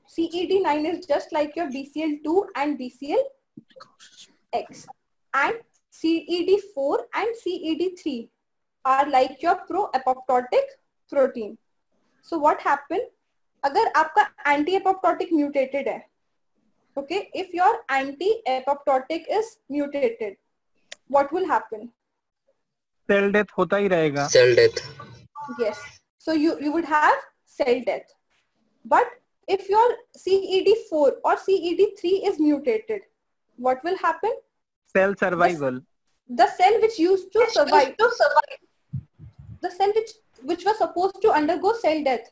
Speaker 1: CED9 is just like your BCL2 and BCLX. And CED4 and CED3 are like your pro-apoptotic protein. So what happened? अगर आपका anti-apoptotic mutated है, okay, if your anti-apoptotic is mutated, what will happen?
Speaker 5: Cell death होता ही रहेगा.
Speaker 2: Cell death.
Speaker 1: Yes. So you would have cell death. But if your CED4 or CED3 is mutated, what will happen?
Speaker 5: Cell survival.
Speaker 1: The cell which used to survive, the cell which was supposed to undergo cell death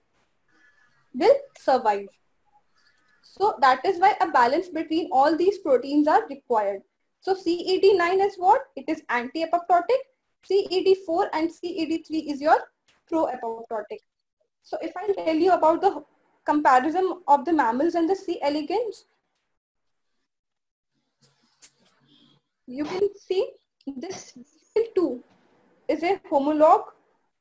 Speaker 1: will survive. So that is why a balance between all these proteins are required. So CED9 is what? It is anti-apoptotic. CED4 and CED3 is your pro-apoptotic. So if I tell you about the comparison of the mammals and the C. elegans, you can see this BCL2 is a homologue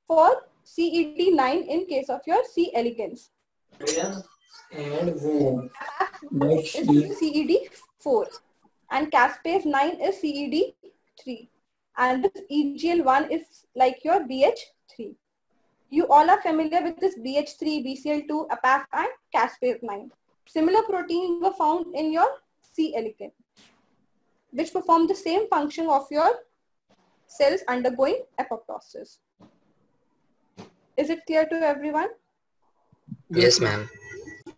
Speaker 1: for CED9 in case of your C. elegans. Is CED4 and caspase 9 is CED3 and this EGL1 is like your BH3. You all are familiar with this BH3, BCL2, APAF and caspase 9. Similar proteins were found in your C. elegans, which perform the same function of your cells undergoing apoptosis. Is it clear to everyone?
Speaker 2: Yes, ma'am.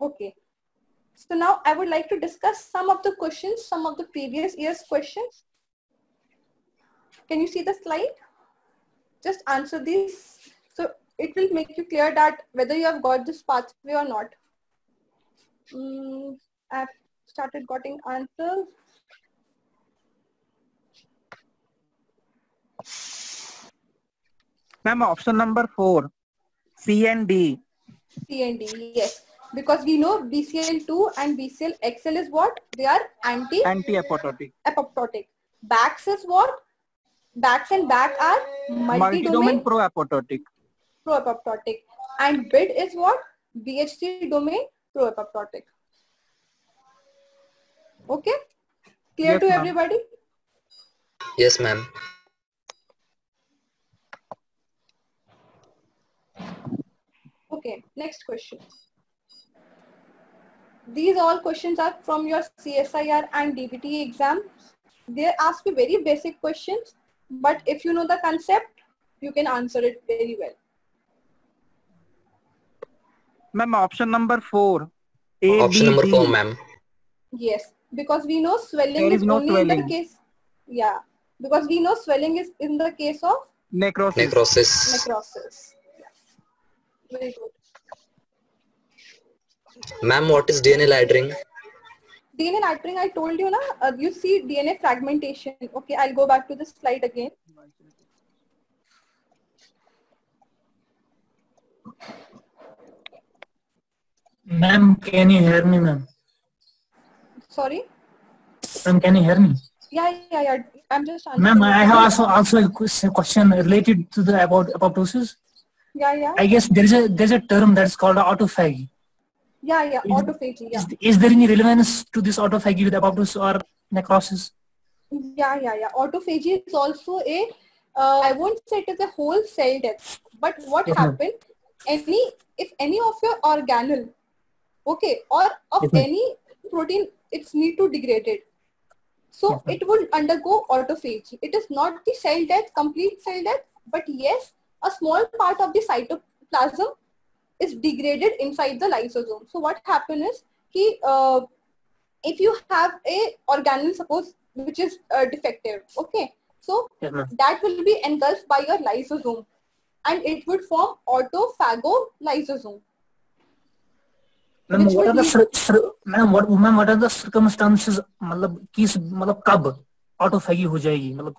Speaker 1: Okay. So now I would like to discuss some of the questions, some of the previous year's questions. Can you see the slide? Just answer these. So it will make you clear that whether you have got this pathway or not. I've started getting answers.
Speaker 5: Ma'am, option number 4, C and D.
Speaker 1: C and D, yes. Because we know BCL2 and BCLXL is what? They are
Speaker 5: Anti-apoptotic.
Speaker 1: apoptotic. BAX is what? BAX and BAC are multi-domain
Speaker 5: Multi-domain pro-apoptotic.
Speaker 1: pro-apoptotic. And BID is what? BH3 domain pro-apoptotic. Okay? Clear
Speaker 5: Yes,
Speaker 1: to
Speaker 5: ma'am.
Speaker 1: everybody?
Speaker 2: Yes, ma'am.
Speaker 1: Okay, next question. These all questions are from your CSIR and DBT exams. They ask you very basic questions, but if you know the concept, you can answer it very well.
Speaker 5: Ma'am, option number 4, A,
Speaker 2: Option
Speaker 5: B,
Speaker 2: number
Speaker 5: D.
Speaker 2: 4, ma'am.
Speaker 1: Yes, because we know swelling
Speaker 5: There
Speaker 1: is
Speaker 5: is no
Speaker 1: only in the
Speaker 5: swelling.
Speaker 1: case, yeah, because we know swelling is in the case of
Speaker 5: Necrosis.
Speaker 2: Necrosis.
Speaker 1: necrosis. Yeah. Very good.
Speaker 2: Ma'am, what is DNA lightering?
Speaker 1: DNA lightering, I told you, na, you see DNA fragmentation. Okay, I'll go back to the slide again.
Speaker 6: Ma'am, can you hear me, ma'am?
Speaker 1: Sorry?
Speaker 6: Ma'am, can you hear me?
Speaker 1: Yeah. I'm just answering.
Speaker 6: Ma'am, I have also a question related to the about apoptosis.
Speaker 1: Yeah.
Speaker 6: I guess there's a term that's called autophagy.
Speaker 1: Yeah. Autophagy. Yeah.
Speaker 6: Is there any relevance to this autophagy with apoptosis or necrosis?
Speaker 1: Yeah. Autophagy is also a, I won't say it is a whole cell death, but what
Speaker 6: Yes, ma'am.
Speaker 1: happened, if any of your organelle, okay, or of
Speaker 6: Yes, ma'am.
Speaker 1: any protein, it's need to degrade it. So
Speaker 6: Yes, ma'am.
Speaker 1: it will undergo autophagy. It is not the cell death, complete cell death, but yes, a small part of the cytoplasm is degraded inside the lysosome. So what happens is, if you have a organelle, suppose, which is defective, okay, so
Speaker 6: Yes, ma'am.
Speaker 1: that will be engulfed by your lysosome and it would form autophagolysosome.
Speaker 6: Ma'am,
Speaker 1: Which
Speaker 6: what are
Speaker 1: would
Speaker 6: the what are the circumstances? मतलब किस मतलब कब autophagy हो जाएगी? मतलब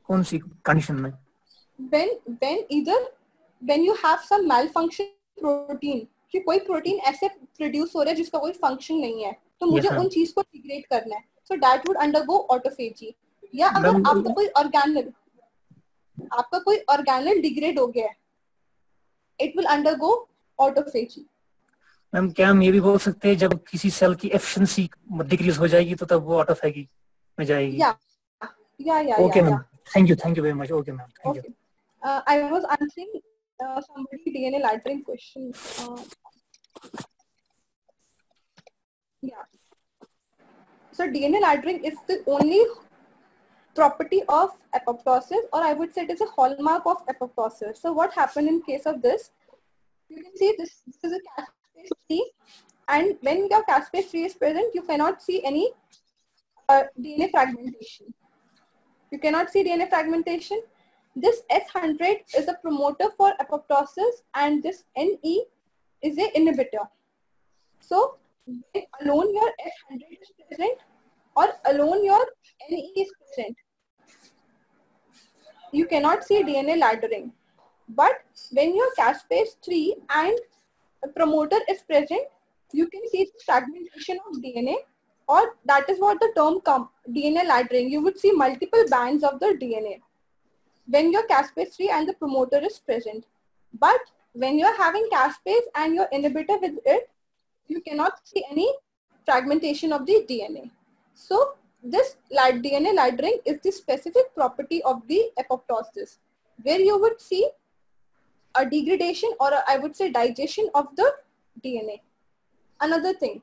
Speaker 6: कौन सी condition में?
Speaker 1: when you have some malfunction protein, कि कोई प्रोटीन ऐसे प्रोड्यूस हो रहा है जिसका कोई फंक्शन नहीं है, तो मुझे
Speaker 6: Yes, ma'am.
Speaker 1: उन चीज को डिग्रेड करना है, so that would undergo autophagy. या अगर
Speaker 6: Ma'am,
Speaker 1: आपका कोई organelle डिग्रेड हो गया है, it will undergo autophagy.
Speaker 6: Ma'am क्या हम ये भी बोल सकते हैं जब किसी सेल की एफिशिएंसी डिक्रीज हो जाएगी तो तब वो ऑटोफैगी में जाएगी?
Speaker 1: Yeah.
Speaker 6: Okay ma'am, thank you very much. Okay ma'am, thank you.
Speaker 1: Okay. I was answering somebody DNA lightering question. Yeah. So DNA lightering is the only property of apoptosis, or I would say it is a hallmark of apoptosis. So what happened in case of this? You can see this is a caspase 3, and when your caspase 3 is present, you cannot see any DNA fragmentation. You cannot see DNA fragmentation. This S100 is a promoter for apoptosis and this NE is a inhibitor. So when alone your S100 is present or alone your NE is present, you cannot see DNA laddering. But when your caspase 3 and promoter is present, you can see fragmentation of DNA, or that is what the term DNA laddering. You would see multiple bands of the DNA when your caspase 3 and the promoter is present. But when you're having caspase and your inhibitor with it, you cannot see any fragmentation of the DNA. So this DNA laddering is the specific property of the apoptosis, where you would see a degradation, or I would say digestion of the DNA. Another thing,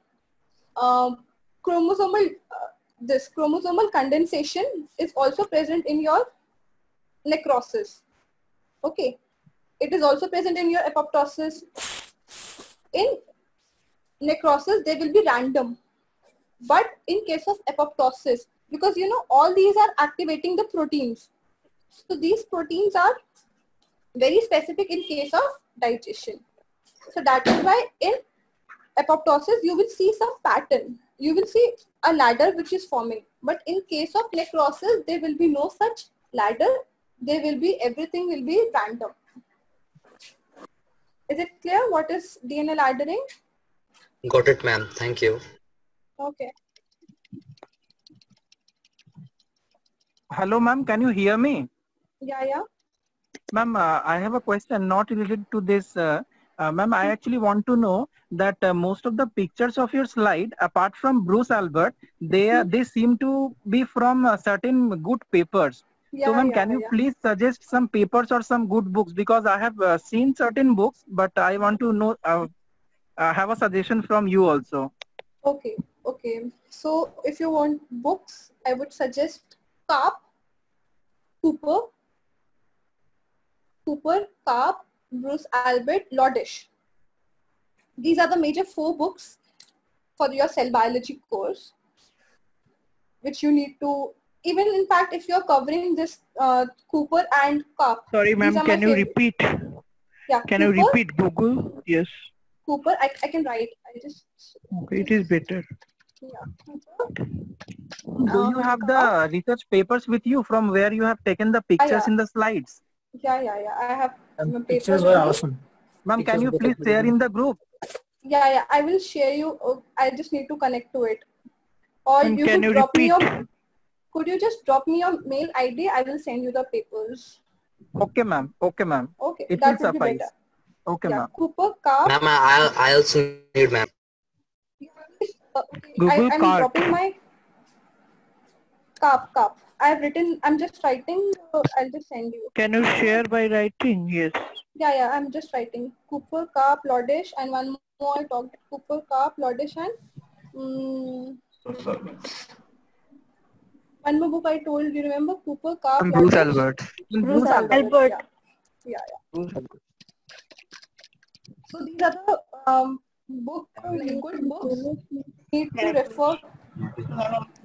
Speaker 1: chromosomal condensation is also present in your necrosis. Okay, it is also present in your apoptosis. In necrosis, they will be random, but in case of apoptosis, because you know all these are activating the proteins, so these proteins are very specific in case of digestion. So that is why in apoptosis you will see some pattern. You will see a ladder which is forming. But in case of necrosis, there will be no such ladder. There will be, everything will be random. Is it clear what is DNA laddering?
Speaker 2: Got it, ma'am. Thank you.
Speaker 1: Okay.
Speaker 5: Hello, ma'am. Can you hear me?
Speaker 1: Yeah.
Speaker 5: Ma'am, I have a question not related to this. Ma'am, I actually want to know that most of the pictures of your slide, apart from Bruce Albert, they seem to be from certain good papers. So, ma'am, can you please suggest some papers or some good books? Because I have seen certain books, but I want to know, have a suggestion from you also.
Speaker 1: Okay. So if you want books, I would suggest Karp, Cooper, Karp, Bruce Albert, Lodish. These are the major 4 books for your cell biology course, which you need to, even in fact, if you're covering this Cooper and Karp.
Speaker 4: Sorry, ma'am, can you repeat?
Speaker 1: Yeah.
Speaker 4: Can you repeat Google? Yes.
Speaker 1: Cooper, I can write.
Speaker 4: Okay, it is better.
Speaker 1: Yeah. Cooper.
Speaker 5: Do you have the research papers with you from where you have taken the pictures in the slides?
Speaker 1: Yeah. I have
Speaker 6: Pictures were awesome.
Speaker 5: Ma'am, can you please share in the group?
Speaker 1: Yeah, I will share you. I just need to connect to it. Or
Speaker 4: And
Speaker 1: you
Speaker 4: can
Speaker 1: could
Speaker 4: you
Speaker 1: drop me
Speaker 4: repeat?
Speaker 1: your, could you just drop me your mail ID? I will send you the papers.
Speaker 5: Okay, ma'am. Okay, ma'am.
Speaker 1: Okay,
Speaker 5: It
Speaker 1: that
Speaker 5: will
Speaker 1: would be
Speaker 5: suffice.
Speaker 1: better.
Speaker 5: Okay,
Speaker 1: Yeah,
Speaker 5: ma'am.
Speaker 1: Cooper, Karp.
Speaker 2: Ma'am, I also need, ma'am.
Speaker 1: Okay,
Speaker 4: Google
Speaker 1: I'm
Speaker 4: Karp.
Speaker 1: dropping my Karp. I'm just writing. I'll just send you.
Speaker 4: Can you share by writing? Yes.
Speaker 1: Yeah, I'm just writing. Cooper, Karp, Lodish, and one more I talked. Cooper, Karp, Lodish, and one more book I told you. Remember Cooper, Karp,
Speaker 4: And Bruce
Speaker 1: Lodish?
Speaker 4: Albert.
Speaker 1: Bruce Albert. Yeah.
Speaker 4: Bruce Albert.
Speaker 1: So these are the good books you need to refer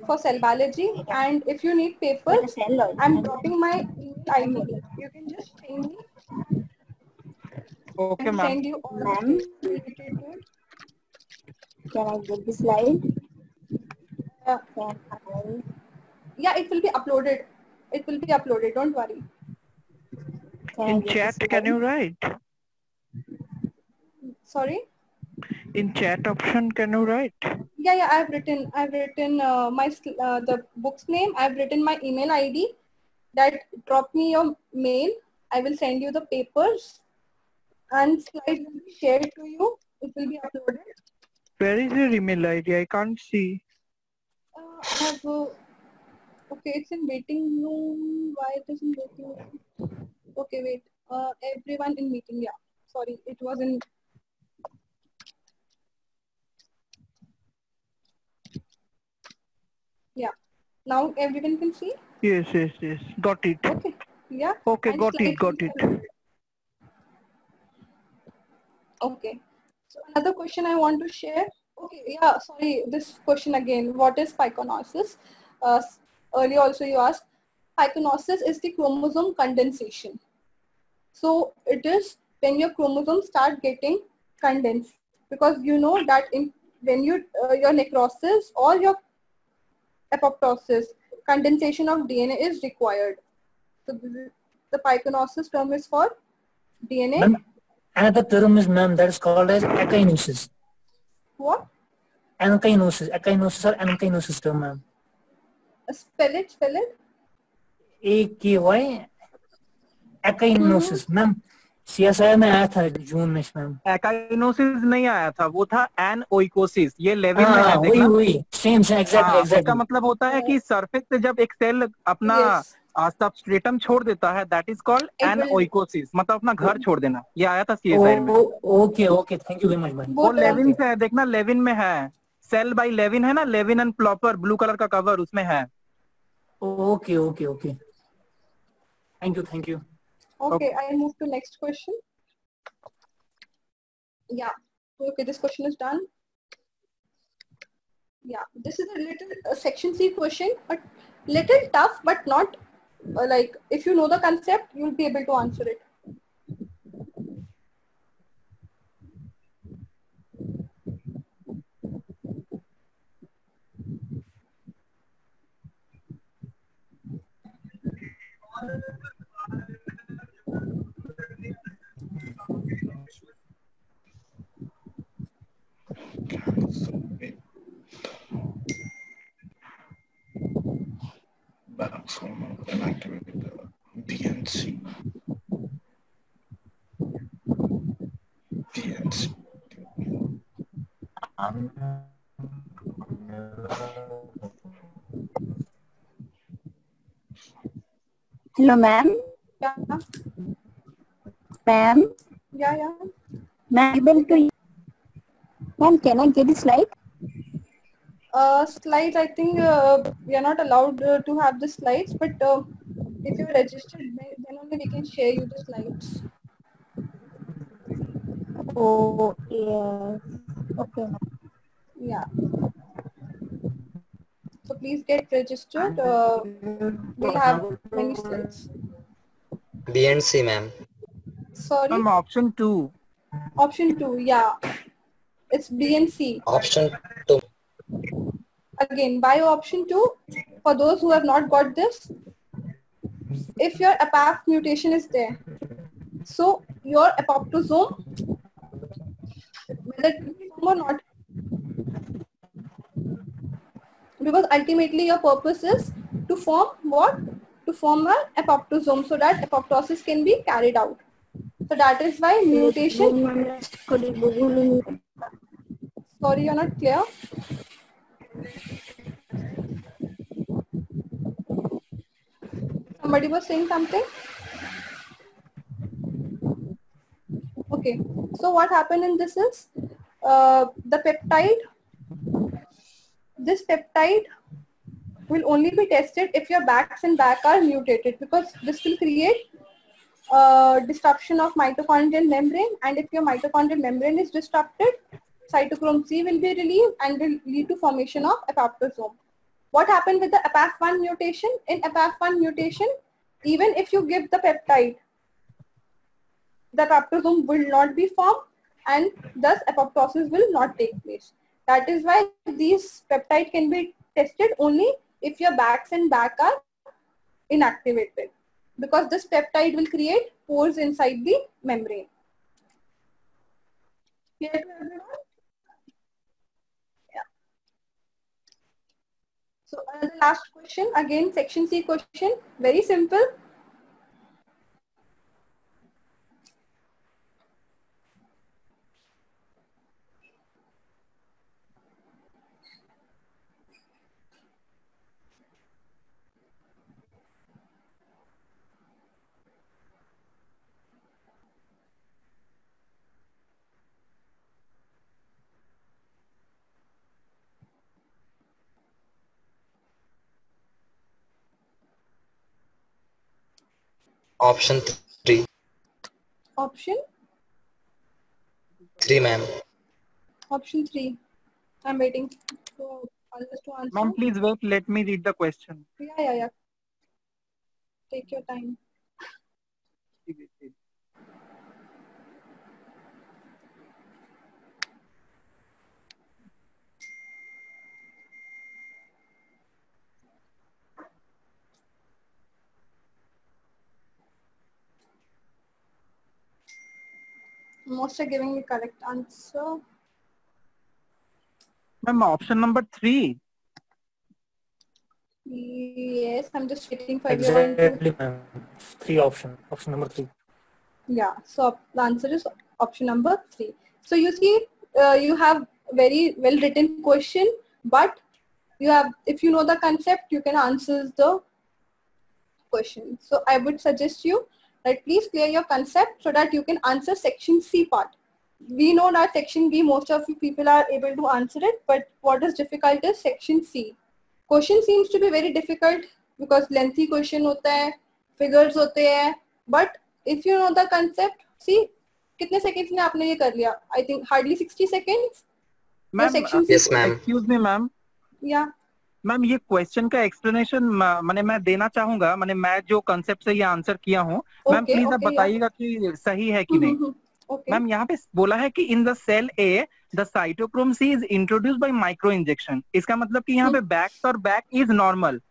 Speaker 1: for cell biology. And if you need papers, I'm dropping my email ID. You can just ping me.
Speaker 5: Okay,
Speaker 1: And
Speaker 5: ma'am.
Speaker 1: send you all the things related to it.
Speaker 3: Can I get the slide?
Speaker 1: Yeah, it will be uploaded. It will be uploaded. Don't worry.
Speaker 4: In chat, can you write?
Speaker 1: Sorry.
Speaker 4: In chat option, can you write?
Speaker 1: Yeah. I've written the book's name. I've written my email ID. That drop me your mail. I will send you the papers and slides will be shared to you. It will be uploaded.
Speaker 4: Where is your email ID? I can't see.
Speaker 1: I have. Okay, it's in waiting room. Why it is in waiting room? Okay, wait. Everyone in meeting. Yeah. Sorry, it was in. Yeah. Now everyone can see.
Speaker 4: Yes. Got it.
Speaker 1: Okay. Yeah.
Speaker 4: Okay,
Speaker 1: And
Speaker 4: got it.
Speaker 1: slides. Okay. So another question I want to share. Okay, yeah, sorry, this question again. What is pyconosis? Earlier also you asked. Pyconosis is the chromosome condensation. So it is when your chromosomes start getting condensed, because you know that when your necrosis or your apoptosis, condensation of DNA is required. So the pyconosis term is for DNA.
Speaker 6: Another term is, ma'am, that is called as echinosis.
Speaker 1: What?
Speaker 6: Echinosis or echinosis term, ma'am.
Speaker 1: Spell it.
Speaker 6: AKY echinosis, ma'am. CSI में आया था जून में, ma'am.
Speaker 5: एक्साइनोसिस नहीं आया था, वो था एनओइकोसिस. ये लेविन में है, देखना.
Speaker 6: वही सेम एग्जैक्टली.
Speaker 5: उसका मतलब होता है कि सरफेस से जब एक सेल अपना सबस्ट्रेटम छोड़ देता है, दैट इज कॉल्ड एनओइकोसिस, मतलब अपना घर छोड़ देना. ये आया था सीएसआई में.
Speaker 6: Okay, thank you very much भाई.
Speaker 5: वो लेविन से है, देखना लेविन में है. सेल बाय लेविन है ना, लेविन एंड प्लॉपर, ब्लू कलर का कवर, उसमें है.
Speaker 6: Okay. Thank you.
Speaker 1: Okay, I move to next question. Yeah. Okay, this question is done. Yeah, this is a little section C question, but little tough, but not like if you know the concept, you'll be able to answer it.
Speaker 7: Balance hormone with an activated DNC.
Speaker 3: Hello, ma'am.
Speaker 1: Yeah.
Speaker 3: Ma'am.
Speaker 1: Yeah.
Speaker 3: Ma'am, able to. Ma'am, can I get the slide?
Speaker 1: Slides, I think we are not allowed to have the slides, but if you're registered, then only we can share you the slides.
Speaker 3: Oh, yes. Okay, ma'am.
Speaker 1: Yeah. So please get registered. We'll have many slides.
Speaker 2: B and C, ma'am.
Speaker 1: Sorry?
Speaker 5: Option 2.
Speaker 1: Option 2, yeah. It's B and C.
Speaker 2: Option 2.
Speaker 1: Again, bio option 2, for those who have not got this, if your APAF mutation is there, so your apoptosome, whether it will be formed or not, because ultimately your purpose is to form what? To form an apoptosome so that apoptosis can be carried out. So that is why mutation. Sorry, you're not clear. Somebody was saying something? Okay, so what happened in this is the peptide, this peptide will only be tested if your backs and back are mutated, because this will create disruption of mitochondrial membrane, and if your mitochondrial membrane is disrupted, cytochrome C will be released and will lead to formation of apoptosome. What happened with the APAF1 mutation? In APAF1 mutation, even if you give the peptide, the apoptosome will not be formed and thus apoptosis will not take place. That is why these peptides can be tested only if your backs and back are inactivated, because this peptide will create pores inside the membrane. Clear to everyone? So the last question, again section C question, very simple.
Speaker 2: Option 3.
Speaker 1: Option?
Speaker 2: 3, ma'am.
Speaker 1: Option 3. I'm waiting for others to answer.
Speaker 5: Ma'am, please wait. Let me read the question.
Speaker 1: Yeah. Take your time. Most are giving the correct answer.
Speaker 5: Ma'am, option number 3.
Speaker 1: Yes, I'm just waiting for everyone to.
Speaker 6: Exactly, ma'am. 3 option. Option number 3.
Speaker 1: Yeah, so the answer is option number 3. So you see, you have very well written question, but you have, if you know the concept, you can answer the question. So I would suggest you that please clear your concept so that you can answer section C part. We know that section B, most of you people are able to answer it, but what is difficult is section C. Question seems to be very difficult because lengthy question hota hai, figures hote hai, but if you know the concept, see, कितने seconds में आपने ये कर लिया? I think hardly 60 seconds.
Speaker 5: Ma'am,
Speaker 1: section C.
Speaker 2: Yes, ma'am.
Speaker 5: Excuse me, ma'am.
Speaker 1: Yeah.
Speaker 5: Ma'am ये question का explanation मैंने मैं देना चाहूंगा, मैंने मैं जो कंसेप्ट से ये आंसर किया हूँ, मैम प्लीज आप बताइएगा कि सही है कि नहीं. मैम यहाँ पे बोला है कि in the cell a the cytochrome C is introduced by microinjection. इसका मतलब कि यहाँ पे बैक्स और Bak is normal.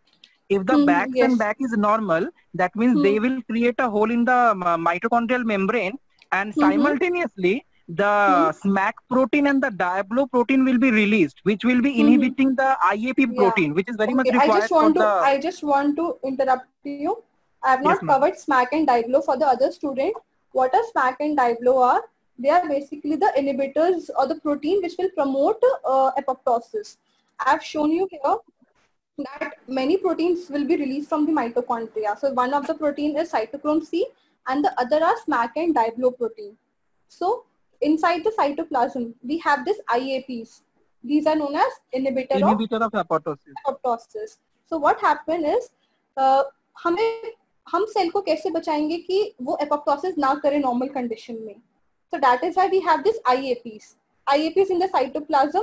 Speaker 5: If the backs and back is normal, that means they will create a hole in the mitochondrial membrane, and simultaneously the SMAC protein and the diablo protein will be released, which will be inhibiting the IAP protein, which is very much required
Speaker 1: I just want to interrupt you. I have not covered SMAC and diablo for the other student. What are SMAC and diablo are? They are basically the inhibitors or the protein which will promote apoptosis. I have shown you here that many proteins will be released from the mitochondria. So one of the protein is cytochrome C and the other are SMAC and diablo protein. So inside the cytoplasm, we have this IAPs. These are known as inhibitor of apoptosis. So what happen is, हम cell को कैसे बचाएंगे कि वो apoptosis ना करे normal condition में. So that is why we have this IAPs. IAPs in the cytoplasm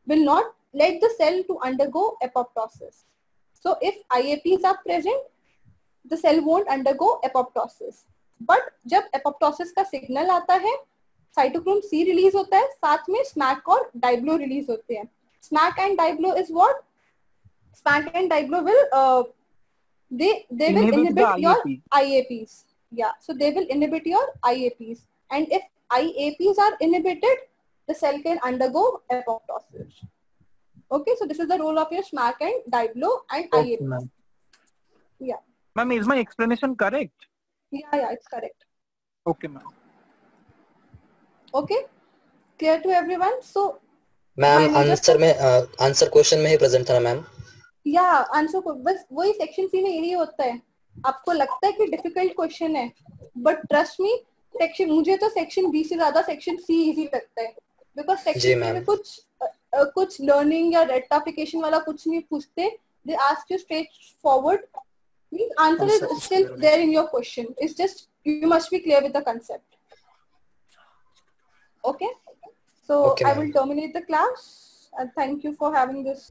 Speaker 1: will not let the cell to undergo apoptosis. So if IAPs are present, the cell won't undergo apoptosis. But जब apoptosis का signal आता है, cytochrome C release होता है, साथ में SMAC और diablo release होते हैं. SMAC and diablo is what? SMAC and diablo will they will inhibit your IAPs. Yeah, so they will inhibit your IAPs. And if IAPs are inhibited, the cell can undergo apoptosis. Okay, so this is the role of your SMAC and diablo and IAP.
Speaker 6: Ma'am.
Speaker 1: Yeah.
Speaker 5: Ma'am, is my explanation correct?
Speaker 1: Yeah, it's correct.
Speaker 5: Okay, ma'am.
Speaker 1: Okay, clear to everyone? So,
Speaker 2: ma'am answer question में ही present था ना ma'am.
Speaker 1: Yeah, answer को बस वही section C में यही होता है. आपको लगता है कि डिफिकल्ट क्वेश्चन है, बट ट्रस्ट मी, सेक्शन मुझे तो सेक्शन बी से ज्यादा सेक्शन सी इजी लगता है, बिकॉज सेक्शन सी में कुछ लर्निंग या रेक्टिफिकेशन वाला कुछ नहीं पूछते. They ask you straightforward. Means answer is still there in your question. It's just you must be clear with the concept. Okay, so I will terminate the class and thank you for having this